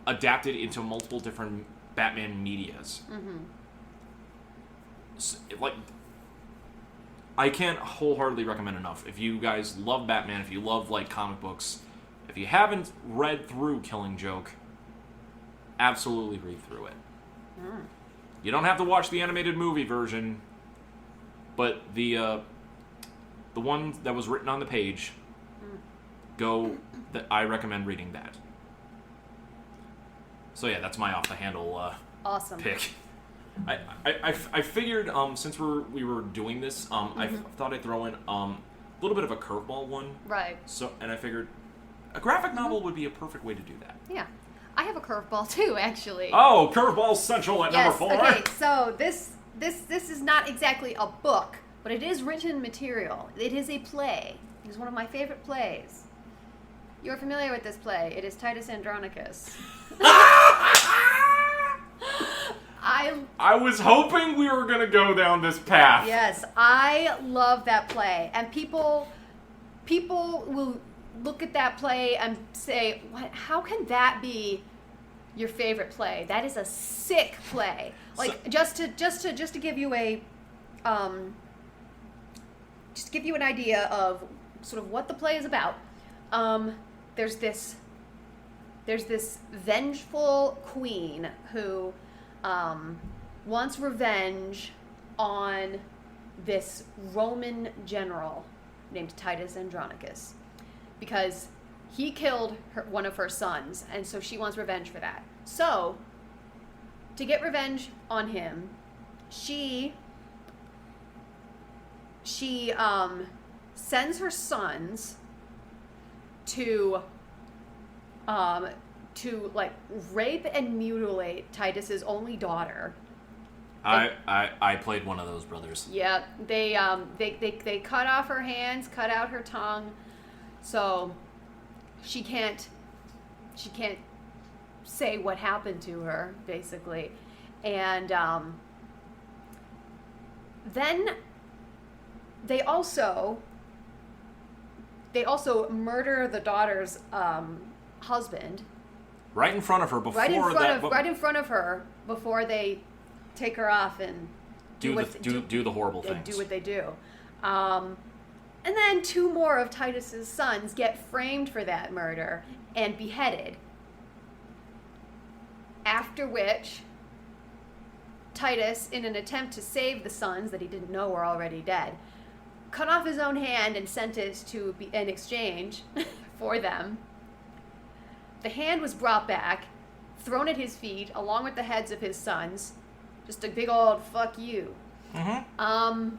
adapted into multiple different Batman medias. Like, I can't wholeheartedly recommend enough. If you guys love Batman, if you love like comic books, if you haven't read through Killing Joke, absolutely read through it. You don't have to watch the animated movie version, but the one that was written on the page, I recommend reading that. So yeah, that's my off the handle Awesome. pick. I figured since we were doing this, I thought I'd throw in a little bit of a curveball one. Right. So and I figured a graphic novel would be a perfect way to do that. Yeah. I have a curveball too, actually. Oh, curveball central at number 4. Okay, so this is not exactly a book, but it is written material. It is a play. It is one of my favorite plays. You're familiar with this play. It is Titus Andronicus. I was hoping we were going to go down this path. Yes, I love that play. And people will look at that play and say, "What? How can that be your favorite play? That is a sick play." Like, just to give you a just give you an idea of sort of what the play is about. There's this vengeful queen who wants revenge on this Roman general named Titus Andronicus because he killed one of her sons, and so she wants revenge for that. So, to get revenge on him, she sends her sons to like rape and mutilate Titus's only daughter. I played one of those brothers. Yeah, they cut off her hands, cut out her tongue, so she can't say what happened to her, basically. And then they also murder the daughter's husband. Right in front of her before right in front of her before they take her off and do the horrible things. Do what they do. And then 2 more of Titus's sons get framed for that murder and beheaded. After which, Titus, in an attempt to save the sons that he didn't know were already dead, cut off his own hand and sent it to be in exchange for them. The hand was brought back, thrown at his feet, along with the heads of his sons. Just a big old fuck you. Mm-hmm.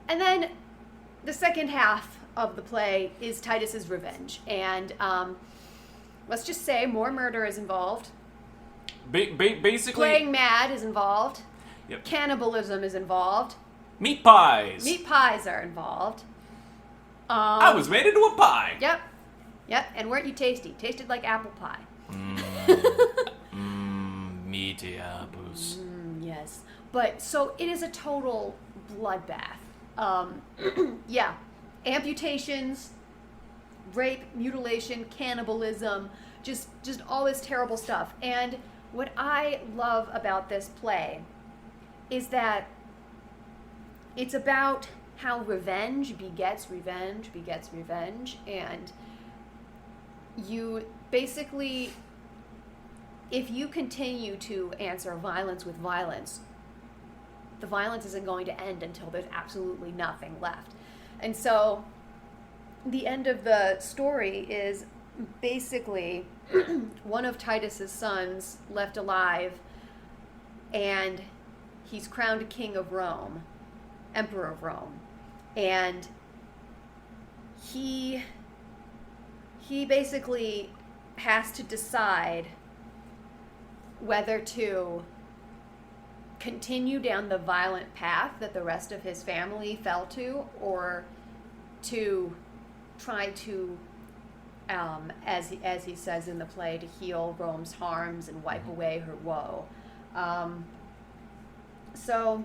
And then the second half of the play is Titus's revenge. And let's just say more murder is involved. Basically... Playing mad is involved. Yep. Cannibalism is involved. Meat pies. Meat pies are involved. I was made into a pie. Yep. And weren't you tasty? Tasted like apple pie. Meaty apples. Yes. But, so it is a total bloodbath. Yeah. Amputations, rape, mutilation, cannibalism, just all this terrible stuff. And what I love about this play is that it's about how revenge begets revenge begets revenge, and you basically, if you continue to answer violence with violence, the violence isn't going to end until there's absolutely nothing left. And so the end of the story is basically one of Titus's sons left alive, and he's crowned king of Rome, emperor of Rome. And he basically has to decide whether to continue down the violent path that the rest of his family fell to, or to try to, as he says in the play, to heal Rome's harms and wipe away her woe. So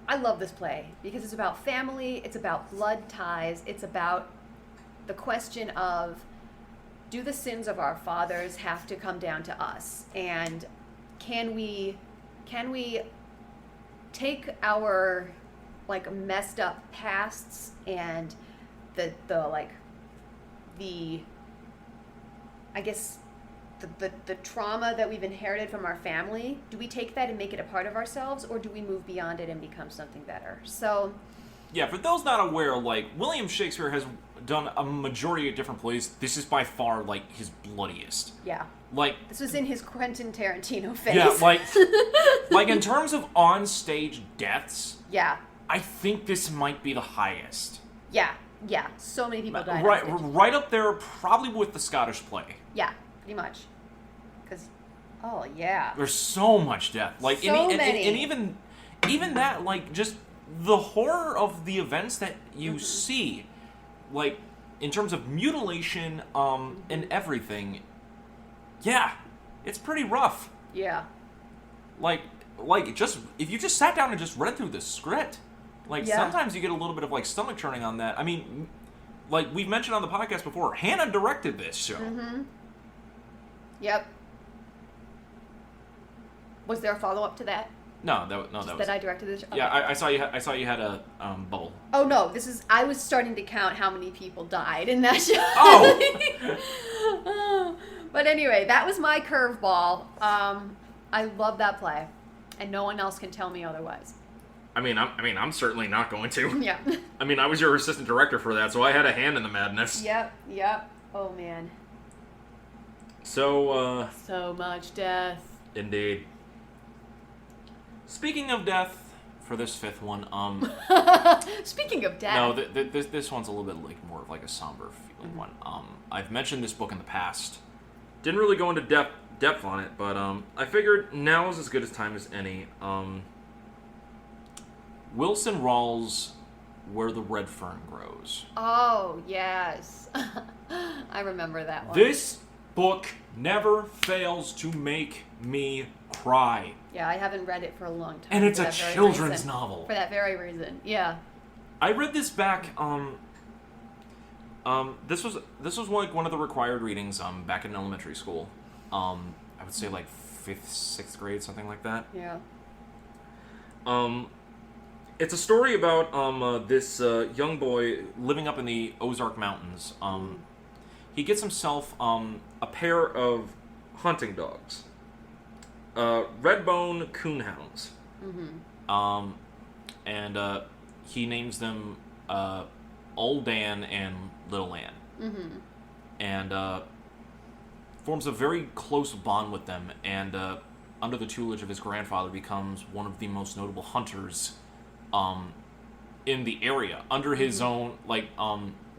I love this play because it's about family, it's about blood ties, it's about the question of, do the sins of our fathers have to come down to us? And can we take our like messed up pasts and the trauma that we've inherited from our family, do we take that and make it a part of ourselves, or do we move beyond it and become something better? So yeah, for those not aware, like, William Shakespeare has done a majority of different plays. This is by far, like, his bloodiest. yeah, Like, this was in his Quentin Tarantino phase. yeah, like in terms of on-stage deaths, yeah, I think this might be the highest. yeah, so many people died. Right up there, probably with the Scottish play. Yeah, pretty much. Because, oh yeah, There's so much death. Like, So and many. even that, like, just the horror of the events that you see, like, in terms of mutilation, and everything, yeah, it's pretty rough. yeah, Like, just, if you just sat down and just read through the script, like, Yeah. sometimes you get a little bit of, like, stomach churning on that. I mean, like, we've mentioned on the podcast before, Hannah directed this show. yep. Was there a follow-up to that? No, that was. That I directed this. Okay. Yeah, I saw you. I saw you had a bubble. Oh no, I was starting to count how many people died in that show. Oh. But anyway, that was my curveball. I love that play, and no one else can tell me otherwise. I'm certainly not going to. Yeah. I was your assistant director for that, so I had a hand in the madness. Yep. Oh man. So much death. Indeed. Speaking of death, for this fifth one, Speaking of death. no, this one's a little bit more of a somber feeling one. I've mentioned this book in the past. Didn't really go into depth on it, but I figured now is as good a time as any. Wilson Rawls' Where the Red Fern Grows. Oh yes, I remember that one. This book never fails to make me cry. Yeah, I haven't read it for a long time. And it's a children's novel. For that very reason, yeah. I read this back. This was one of the required readings. Back in elementary school. I would say 5th, 6th grade, something like that. Yeah. It's a story about this young boy living up in the Ozark Mountains. He gets himself a pair of hunting dogs. Redbone coonhounds. Mm-hmm. And he names them Old Dan and Little Ann. Mm-hmm. And forms a very close bond with them, and under the tutelage of his grandfather becomes one of the most notable hunters in the area, under his own,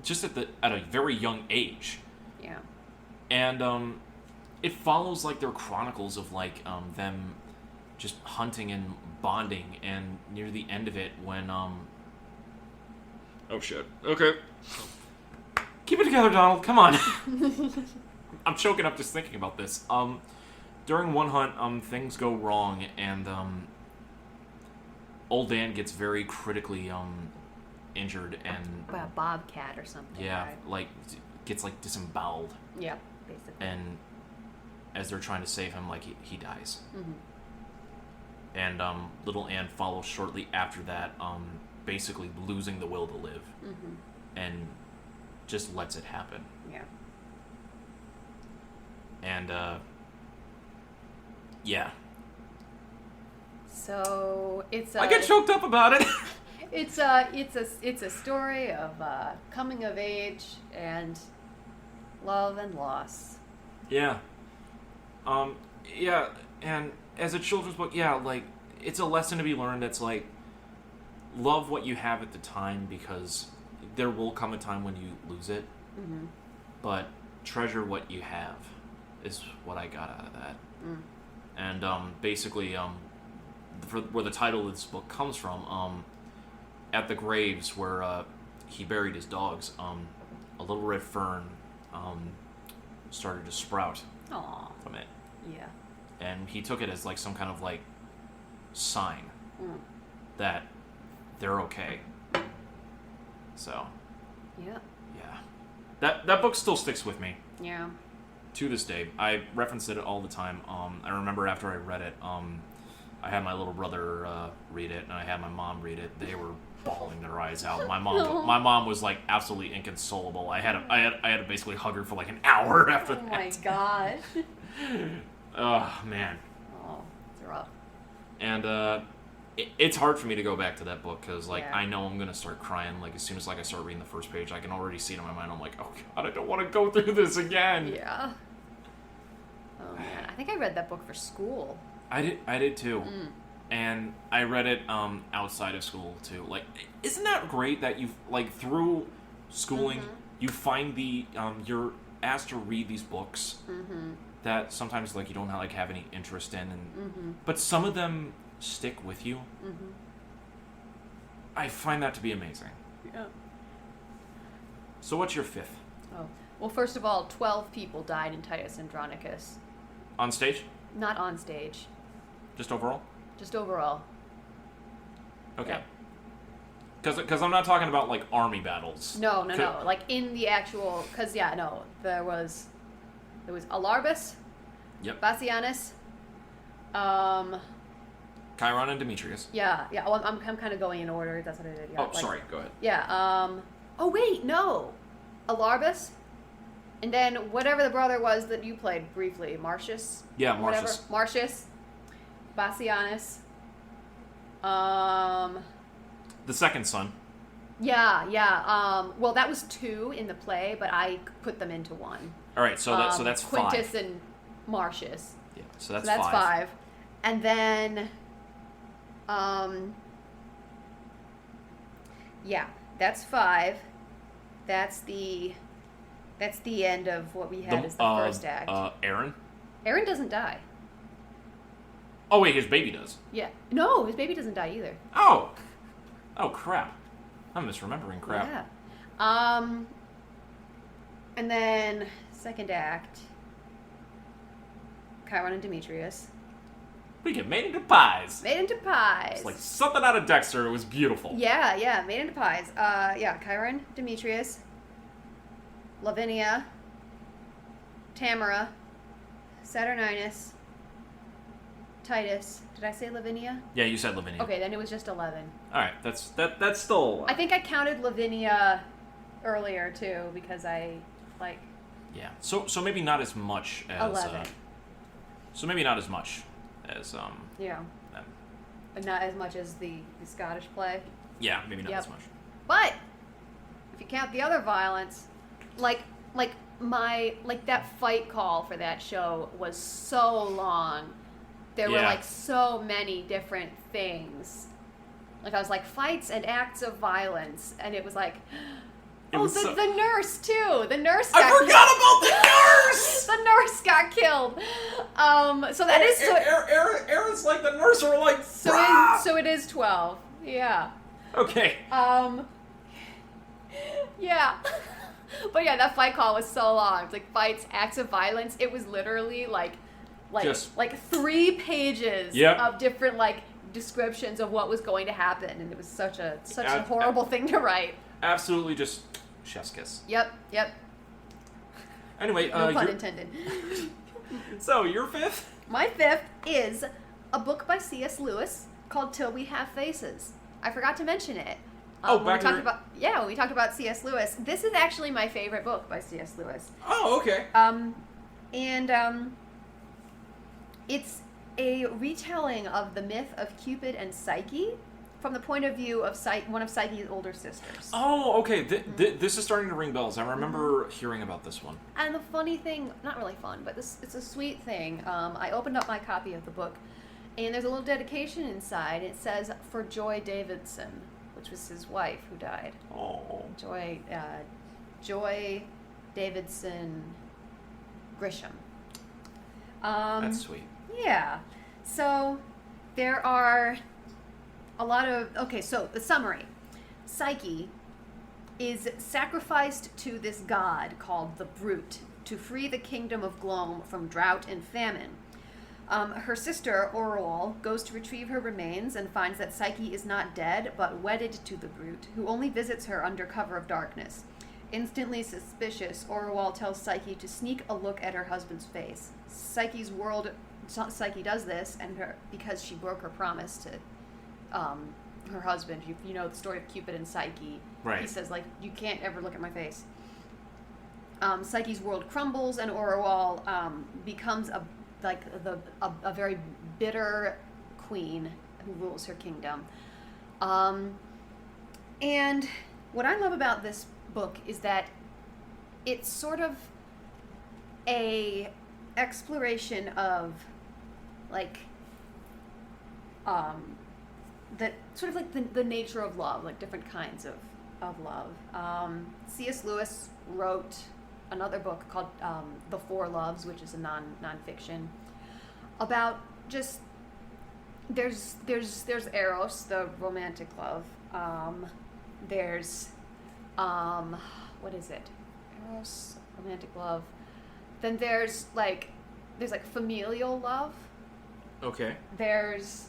just at a very young age. Yeah. And it follows their chronicles of them just hunting and bonding, and near the end of it when oh shit. Okay. Keep it together, Donald. Come on. I'm choking up just thinking about this. During one hunt, things go wrong, and Old Dan gets very critically injured, and By a bobcat or something. yeah, Right? gets disemboweled. Yeah, basically. And as they're trying to save him, he dies. Mm-hmm. And Little Ann follows shortly after that, basically losing the will to live, Mm-hmm. and just lets it happen. Yeah. And yeah, So it's I get choked up about it. It's a story of coming of age and love and loss. Yeah. Yeah, and as a children's book, yeah, it's a lesson to be learned. It's love what you have at the time, because there will come a time when you lose it. Mm-hmm. But treasure what you have is what I got out of that. Mm. And basically, where the title of this book comes from, at the graves where he buried his dogs, a little red fern started to sprout Aw. from it. Yeah. And he took it as some kind of sign Mm. that they're okay. So Yeah. yeah, that book still sticks with me Yeah. to this day. I reference it all the time. I remember after I read it, I had my little brother read it, and I had my mom read it. They were bawling their eyes out. My mom was absolutely inconsolable. I had to basically hug her for an hour after that. Oh my gosh. Oh man. Oh, it's rough. And it's hard for me to go back to that book, because Yeah. I know I'm gonna start crying as soon as I start reading the first page. I can already see it in my mind. I'm like, oh god, I don't want to go through this again. Yeah. Oh man, I think I read that book for school. I did too. Mm. And I read it outside of school too. Isn't that great that you through schooling you find you're asked to read these books that sometimes you don't have any interest in, and but some of them stick with you. I find that to be amazing. Yeah. So what's your fifth? Oh. Well, first of all, 12 people died in Titus Andronicus. On stage? Not on stage. Just overall? Just overall. Okay. Yeah. Because I'm not talking about army battles. No. In the actual, because there was Alarbus. Yep. Bassianus. Chiron and Demetrius. Yeah. Well, I'm kind of going in order. That's what I did. Yeah, Oh, sorry. Go ahead. Yeah. Oh wait, no. Alarbus, and then whatever the brother was that you played briefly, Marcius. Yeah, Marcius. Marcius, Bassianus. The second son. Yeah. Well, that was 2 in the play, but I put them into 1. All right, so that's Quintus 5. and Marcius. Yeah, so that's 5. And then, yeah, that's 5. That's the end of what we had as the first act. Aaron? Aaron doesn't die. Oh, wait, his baby does. Yeah. No, his baby doesn't die either. Oh, crap. I'm misremembering crap. Yeah. And then, second act, Chiron and Demetrius. We get made into pies. Made into pies. It's like something out of Dexter. It was beautiful. Yeah, made into pies. Chiron, Demetrius, Lavinia, Tamara, Saturninus, Titus. Did I say Lavinia? Yeah, you said Lavinia. Okay, then it was just 11. All right, that's still. I think I counted Lavinia earlier too because I like. Yeah. So maybe not as much as. 11. So maybe not as much as Yeah. them. But not as much as the Scottish play. Yeah, maybe not Yep. as much. But if you count the other violence, like that fight call for that show was so long. There were Yeah. like so many different things. Like I was like fights and acts of violence, and it was like, the nurse too. The nurse. I forgot about the nurse. The nurse got killed. So that is so. Aaron's like the nurse, or like. So it is 12. Yeah. Okay. Yeah. But yeah, that fight call was so long. It's like fights, acts of violence. It was literally like 3 pages of different descriptions of what was going to happen, and it was such a horrible thing to write. Absolutely, just chef's kiss. Yep. Anyway, No pun intended. So your 5th? My 5th is a book by C.S. Lewis called Till We Have Faces. I forgot to mention it. When we talked about C.S. Lewis, this is actually my favorite book by C.S. Lewis. Oh, okay. It's a retelling of the myth of Cupid and Psyche from the point of view of one of Psyche's older sisters. Oh, okay. This is starting to ring bells. I remember hearing about this one. And the funny thing, not really fun, but it's a sweet thing. I opened up my copy of the book, and there's a little dedication inside. It says, "For Joy Davidson," which was his wife who died. Oh. Joy Davidson Grisham. That's sweet. Yeah. So there are a lot of... Okay, so the summary. Psyche is sacrificed to this god called the Brute to free the kingdom of Glome from drought and famine. Her sister, Orwell, goes to retrieve her remains and finds that Psyche is not dead, but wedded to the Brute, who only visits her under cover of darkness. Instantly suspicious, Orwell tells Psyche to sneak a look at her husband's face. Psyche does this, and because she broke her promise to her husband. You know the story of Cupid and Psyche. Right. He says, you can't ever look at my face. Psyche's world crumbles, and Orwell becomes a very bitter queen who rules her kingdom. And what I love about this book is that it's sort of a exploration of the nature of love, different kinds of love. C.S. Lewis wrote another book called The Four Loves, which is a nonfiction about just there's Eros, the romantic love. There's what is it? Eros, romantic love. Then there's familial love. Okay. There's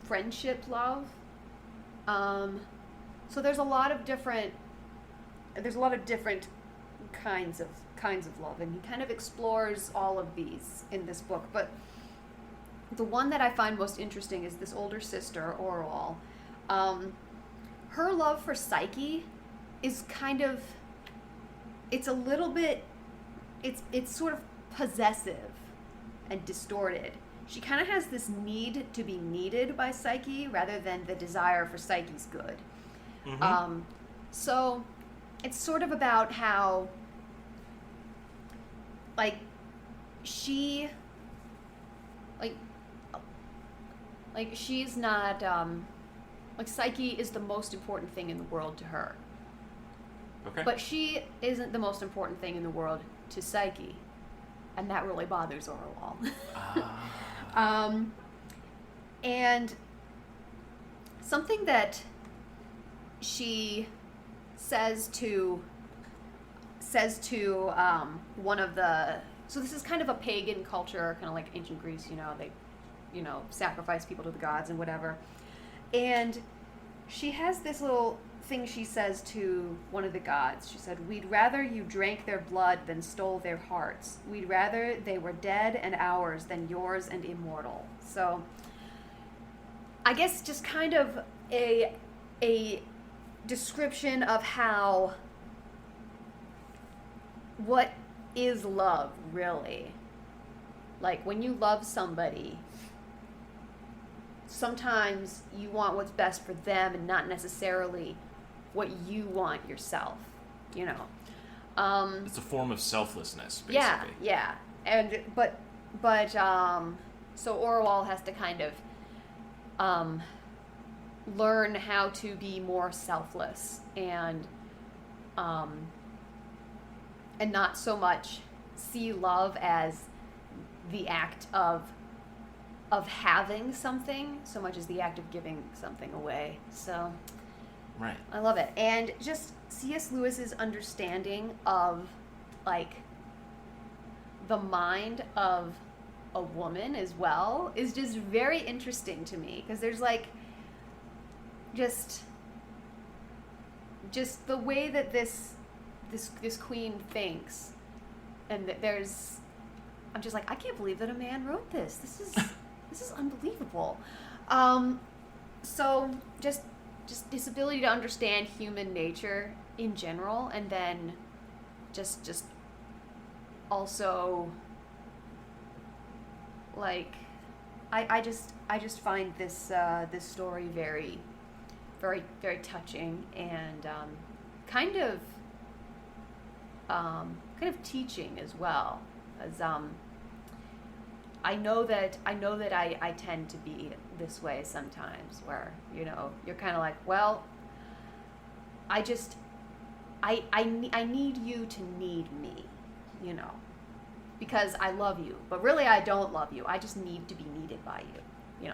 friendship love. So there's a lot of different kinds of love, and he kind of explores all of these in this book. But the one that I find most interesting is this older sister, Oral. Her love for Psyche is kind of, it's a little bit, it's sort of possessive and distorted. She kind of has this need to be needed by Psyche rather than the desire for Psyche's good. Mm-hmm. So it's sort of about how, like, she, like she's not, like, Psyche is the most important thing in the world to her. Okay. But she isn't the most important thing in the world to Psyche. And that really bothers Orwell. And something that she says to one of the, so this is kind of a pagan culture, kind of like ancient Greece, they sacrifice people to the gods and whatever. And she has this little thing she says to one of the gods. She said, "We'd rather you drank their blood than stole their hearts. We'd rather they were dead and ours than yours and immortal." So I guess just kind of a description of how, what is love really? Like, when you love somebody, sometimes you want what's best for them and not necessarily what you want yourself, It's a form of selflessness, basically. Yeah. And but so Orwell has to kind of learn how to be more selfless and not so much see love as the act of having something so much as the act of giving something away. So Right. I love it. And just C.S. Lewis's understanding of, like, the mind of a woman as well is just very interesting to me, because there's, like, just the way that this queen thinks, and that there's, I'm just like, I can't believe that a man wrote this. This is unbelievable. So just this ability to understand human nature in general, and then just also, like, I just find this story very, very, very touching and kind of teaching as well, as I know that I tend to be this way sometimes, where, you're kind of like, well, I need you to need me, because I love you, but really I don't love you. I just need to be needed by you,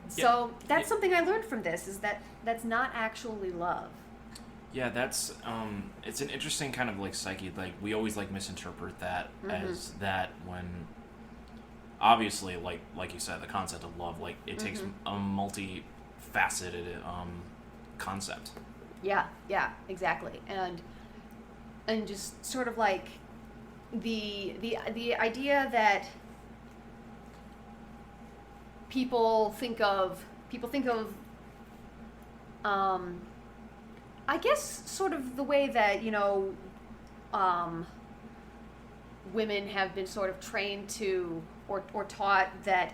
So that's something I learned from this, is that's not actually love. Yeah, that's it's an interesting kind of, like, psyche. Like, we always, like, misinterpret that as that, when obviously, like you said, the concept of love, like, it takes a multifaceted concept. Yeah, exactly. And just sort of like the idea that people think of I guess sort of the way that, women have been sort of trained to, or taught that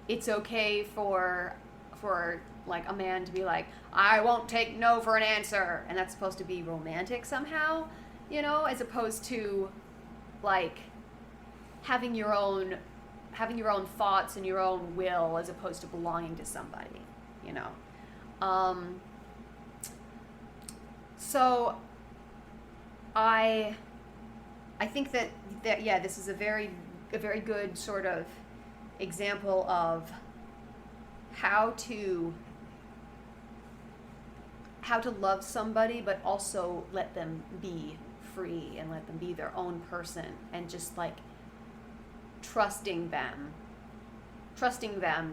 it's okay for like a man to be like, I won't take no for an answer, and that's supposed to be romantic somehow, as opposed to, like, having your own thoughts and your own will, as opposed to belonging to somebody, So I think that yeah, this is a very good sort of example of how to love somebody, but also let them be free and let them be their own person, and just, like, trusting them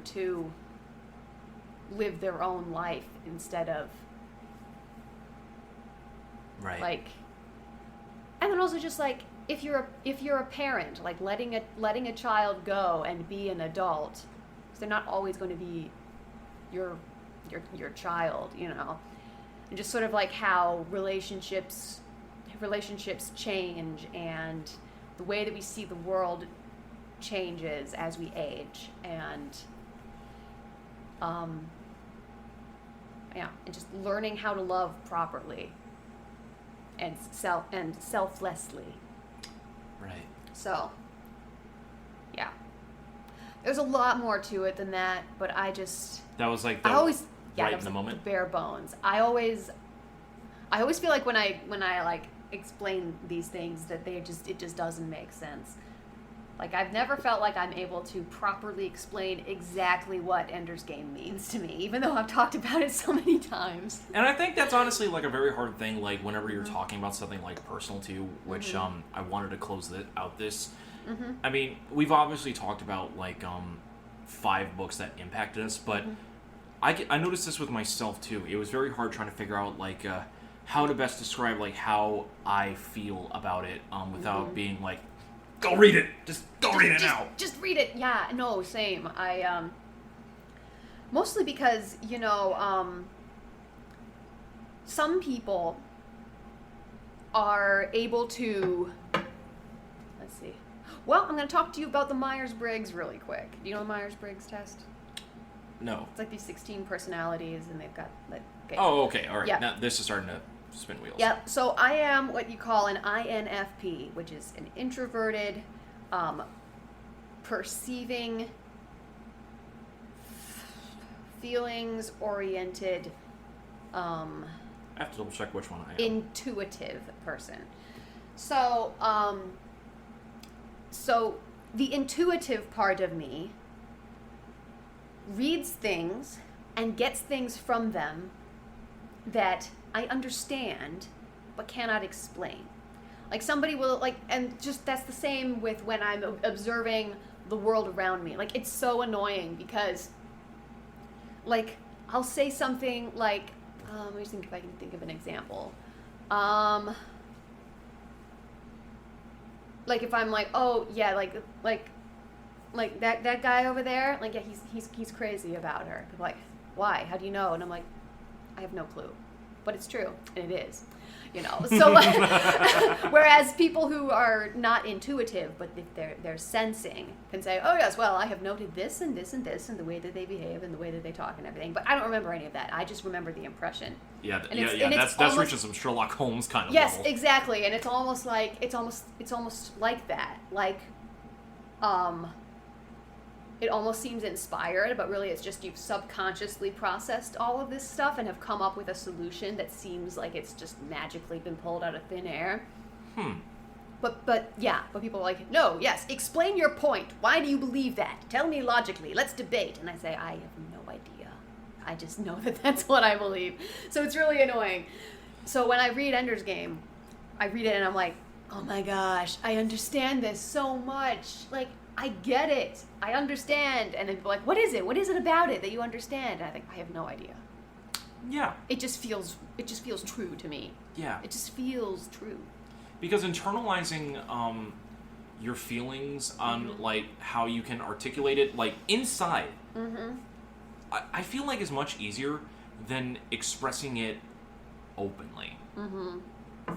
to live their own life instead of, right, like, and then also just, like, if you're a parent, like letting a child go and be an adult, 'cause they're not always going to be your child, you know, and just sort of like how relationships change and the way that we see the world changes as we age, and and just learning how to love properly and selflessly. Right. So, yeah. There's a lot more to it than that, but I just... That was like I always... Yeah, right that was in the moment? the bare bones. I always feel like when I like explain these things that it just doesn't make sense. Like, I've never felt like I'm able to properly explain exactly what Ender's Game means to me, even though I've talked about it so many times. And I think that's honestly like a very hard thing, like whenever you're talking about something like personal to you, which I wanted to close out this. I mean, we've obviously talked about like 5 books that impacted us, but I noticed this with myself too. It was very hard trying to figure out like how to best describe like how I feel about it without being like, go read it. Just read it now. Just read it. Yeah, no, same. I mostly because, you know, some people are able to, let's see. Well, I'm going to talk to you about the Myers-Briggs really quick. Do you know the Myers-Briggs test? No. It's like these 16 personalities, and they've got like. Okay. Oh, okay. All right. Yeah. Now this is starting to spin wheels. Yep. So I am what you call an INFP, which is an introverted, perceiving, feelings-oriented, I have to double check which one I am. intuitive person. So, so the intuitive part of me reads things and gets things from them that I understand but cannot explain. Like somebody will like, and just that's the same with when I'm observing the world around me. Like it's so annoying because like I'll say something like, let me think if I can think of an example. Like if I'm like, oh yeah, like that guy over there, like yeah, he's crazy about her. They're like, why? How do you know? And I'm like, I have no clue, but it's true, and it is, you know. So, whereas people who are not intuitive, but if they're sensing, can say, oh yes, well, I have noted this and this and this, and the way that they behave and the way that they talk and everything. But I don't remember any of that. I just remember the impression. Yeah, and that's reaching some Sherlock Holmes kind of yes, level. Yes, exactly, and it's almost like like that, like, it almost seems inspired, but really it's just you've subconsciously processed all of this stuff and have come up with a solution that seems like it's just magically been pulled out of thin air. But people are like, no, yes, explain your point. Why do you believe that? Tell me logically. Let's debate. And I say, I have no idea. I just know that that's what I believe. So it's really annoying. So when I read Ender's Game, I read it and I'm like, oh my gosh, I understand this so much. Like, I get it. I understand. And then people are like, what is it? What is it about it that you understand? And I think, I have no idea. Yeah. It just feels true to me. Yeah. It just feels true. Because internalizing your feelings on like how you can articulate it like inside, I feel like is much easier than expressing it openly.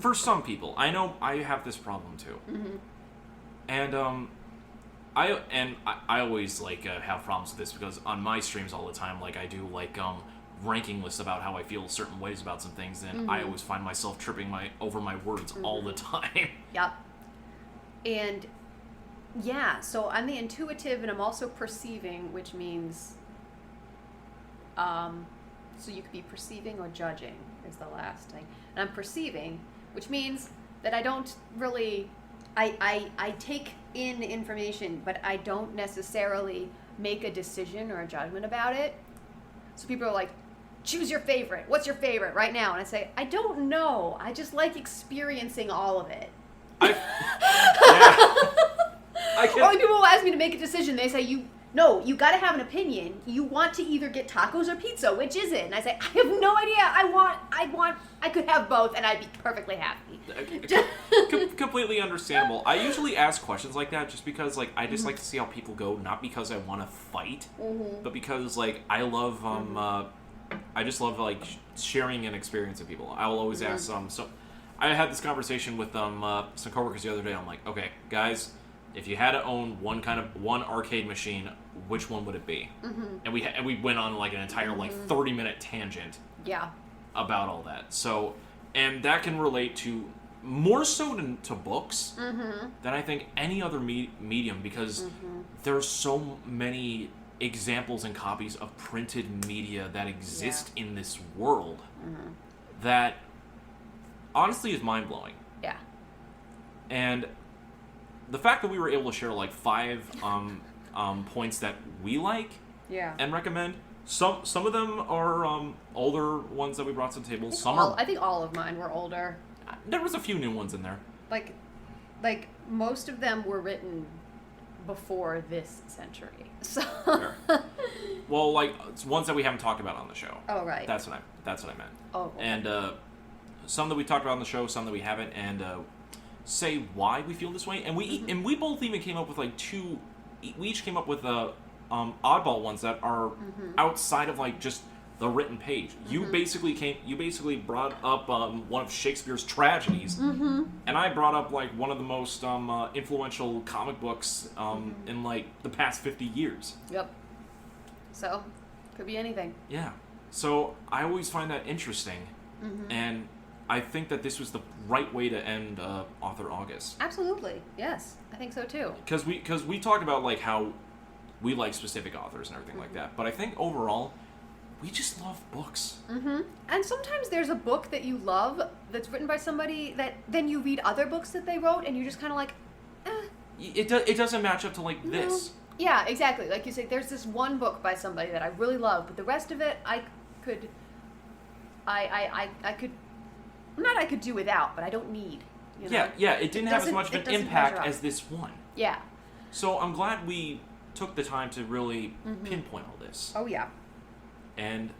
For some people, I know I have this problem too, and I always like have problems with this because on my streams all the time, like I do like ranking lists about how I feel certain ways about some things, and I always find myself tripping over my words all the time. Yep. And yeah, so I'm the intuitive and I'm also perceiving, which means so you could be perceiving or judging is the last thing. And I'm perceiving, which means that I don't really I take in information, but I don't necessarily make a decision or a judgment about it. So people are like, choose your favorite. What's your favorite right now? And I say, I don't know. I just like experiencing all of it. Only people will ask me to make a decision. They say, no, you got to have an opinion. You want to either get tacos or pizza. Which is it? And I say, I have no idea. I could have both, and I'd be perfectly happy. Completely understandable. I usually ask questions like that just because, like, I just like to see how people go, not because I want to fight, but because, like, I love, I just love, like, sharing an experience with people. I will always ask, so I had this conversation with, some coworkers the other day. I'm like, okay, guys, if you had to own one arcade machine, which one would it be? And we went on, like, an entire, like, 30-minute tangent. Yeah. About all that. So, and that can relate to more so to books than I think any other medium, because there's so many examples and copies of printed media that exist in this world that honestly is mind-blowing. Yeah. And the fact that we were able to share like 5 points that we like and recommend. Some of them are older ones that we brought to the table. I think all of mine were older. There was a few new ones in there. Like most of them were written before this century. So. Sure. Well, like it's ones that we haven't talked about on the show. Oh right. That's what I meant. Oh. Okay. And some that we talked about on the show, some that we haven't, and say why we feel this way. And we both even came up with like 2. We each came up with oddball ones that are outside of like just the written page. You basically brought up one of Shakespeare's tragedies, and I brought up like one of the most influential comic books in like the past 50 years. Yep. So, could be anything. Yeah. So I always find that interesting, and I think that this was the right way to end Author August. Absolutely. Yes, I think so too. Because we talked about like how we like specific authors and everything like that. But I think overall, we just love books. And sometimes there's a book that you love that's written by somebody that then you read other books that they wrote and you're just kind of like, It doesn't match up to like this. Yeah, exactly. Like you say, there's this one book by somebody that I really love, but the rest of it I could do without, but I don't need. You know? Yeah. It didn't have as much of an impact as this one. Yeah. So I'm glad we took the time to really pinpoint all this. Oh, yeah. And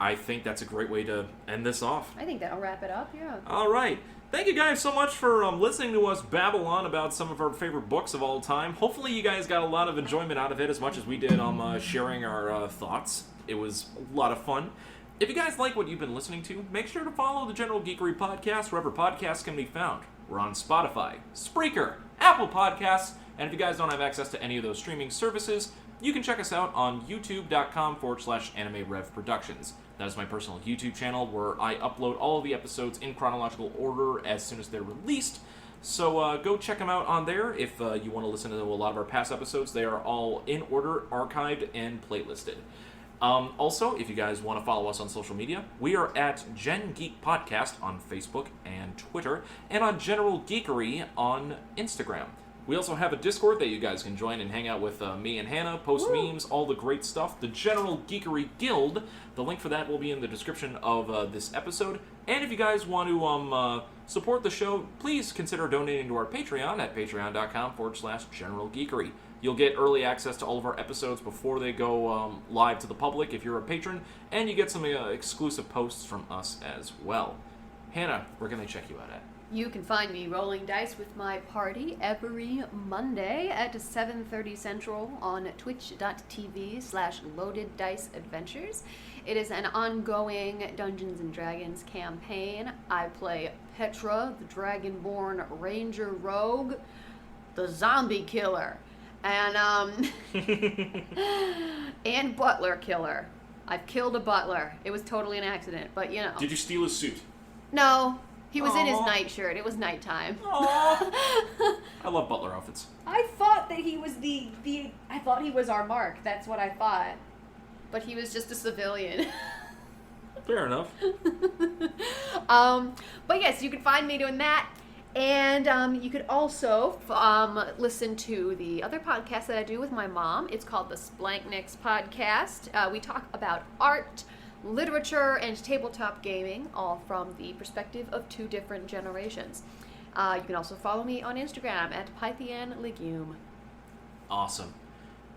I think that's a great way to end this off. I think that'll wrap it up, yeah. All right. Thank you guys so much for listening to us babble on about some of our favorite books of all time. Hopefully you guys got a lot of enjoyment out of it, as much as we did sharing our thoughts. It was a lot of fun. If you guys like what you've been listening to, make sure to follow the General Geekery Podcast wherever podcasts can be found. We're on Spotify, Spreaker, Apple Podcasts, and if you guys don't have access to any of those streaming services, you can check us out on youtube.com/Anime Rev Productions. That is my personal YouTube channel where I upload all of the episodes in chronological order as soon as they're released. So go check them out on there if you want to listen to a lot of our past episodes. They are all in order, archived, and playlisted. Also, if you guys want to follow us on social media, we are at Gen Geek Podcast on Facebook and Twitter, and on General Geekery on Instagram. We also have a Discord that you guys can join and hang out with me and Hannah, post memes, all the great stuff. The General Geekery Guild, the link for that will be in the description of this episode. And if you guys want to support the show, please consider donating to our Patreon at patreon.com/General Geekery. You'll get early access to all of our episodes before they go live to the public if you're a patron, and you get some exclusive posts from us as well. Hannah, where can they check you out at? You can find me rolling dice with my party every Monday at 7:30 Central on twitch.tv/LoadedDiceAdventures. It is an ongoing Dungeons & Dragons campaign. I play Petra, the Dragonborn Ranger Rogue, the Zombie Killer, and and Butler Killer. I've killed a butler. It was totally an accident, but you know. Did you steal his suit? No. He was in his nightshirt. It was nighttime. Aww. I love butler outfits. I thought that he was I thought he was our mark. That's what I thought. But he was just a civilian. Fair enough. But yes, you can find me doing that. And you could also listen to the other podcast that I do with my mom. It's called the SPLANCHNIC podcast. We talk about art, literature, and tabletop gaming, all from the perspective of 2 different generations. You can also follow me on Instagram at PythianLegume. Awesome.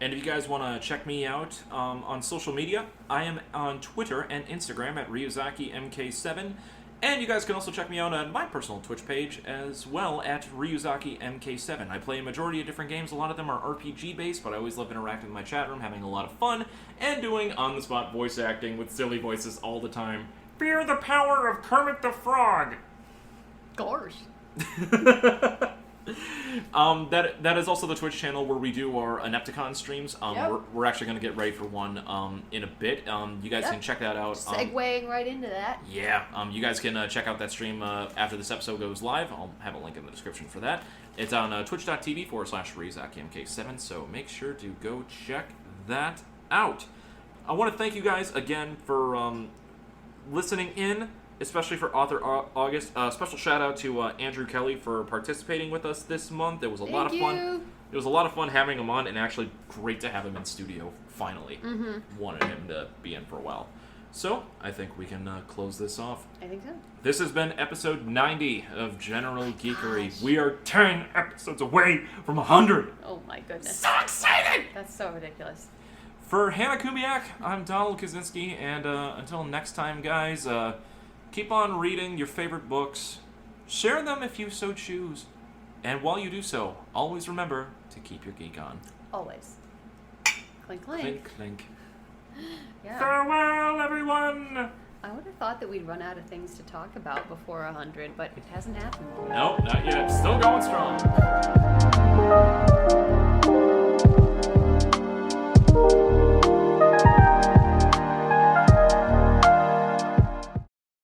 And if you guys want to check me out on social media, I am on Twitter and Instagram at RyuzakiMK7. And you guys can also check me out on my personal Twitch page as well at RyuzakiMK7. I play a majority of different games. A lot of them are RPG-based, but I always love interacting with my chat room, having a lot of fun, and doing on-the-spot voice acting with silly voices all the time. Fear the power of Kermit the Frog! Gosh. That is also the Twitch channel where we do our Anepticon streams. Yep. We're actually going to get ready for one in a bit. You guys can check that out. Segueing right into that. Yeah, you guys can check out that stream after this episode goes live. I'll have a link in the description for that. It's on twitch.tv/RyuzakiMK7, so make sure to go check that out. I want to thank you guys again for listening in, especially for Author August. Special shout out to Andrew Kelly for participating with us this month. It was a lot of fun. It was a lot of fun having him on, and actually great to have him in studio finally. Wanted him to be in for a while. So, I think we can close this off. I think so. This has been episode 90 of General Geekery. We are 10 episodes away from 100. Oh my goodness. So excited! That's so ridiculous. For Hannah Kubiak, I'm Donald Kaczynski, and until next time, guys, keep on reading your favorite books. Share them if you so choose. And while you do so, always remember to keep your geek on. Always. Clink, clink. Clink, clink. Yeah. Farewell, everyone! I would have thought that we'd run out of things to talk about before 100, but it hasn't happened. Nope, not yet. Still going strong.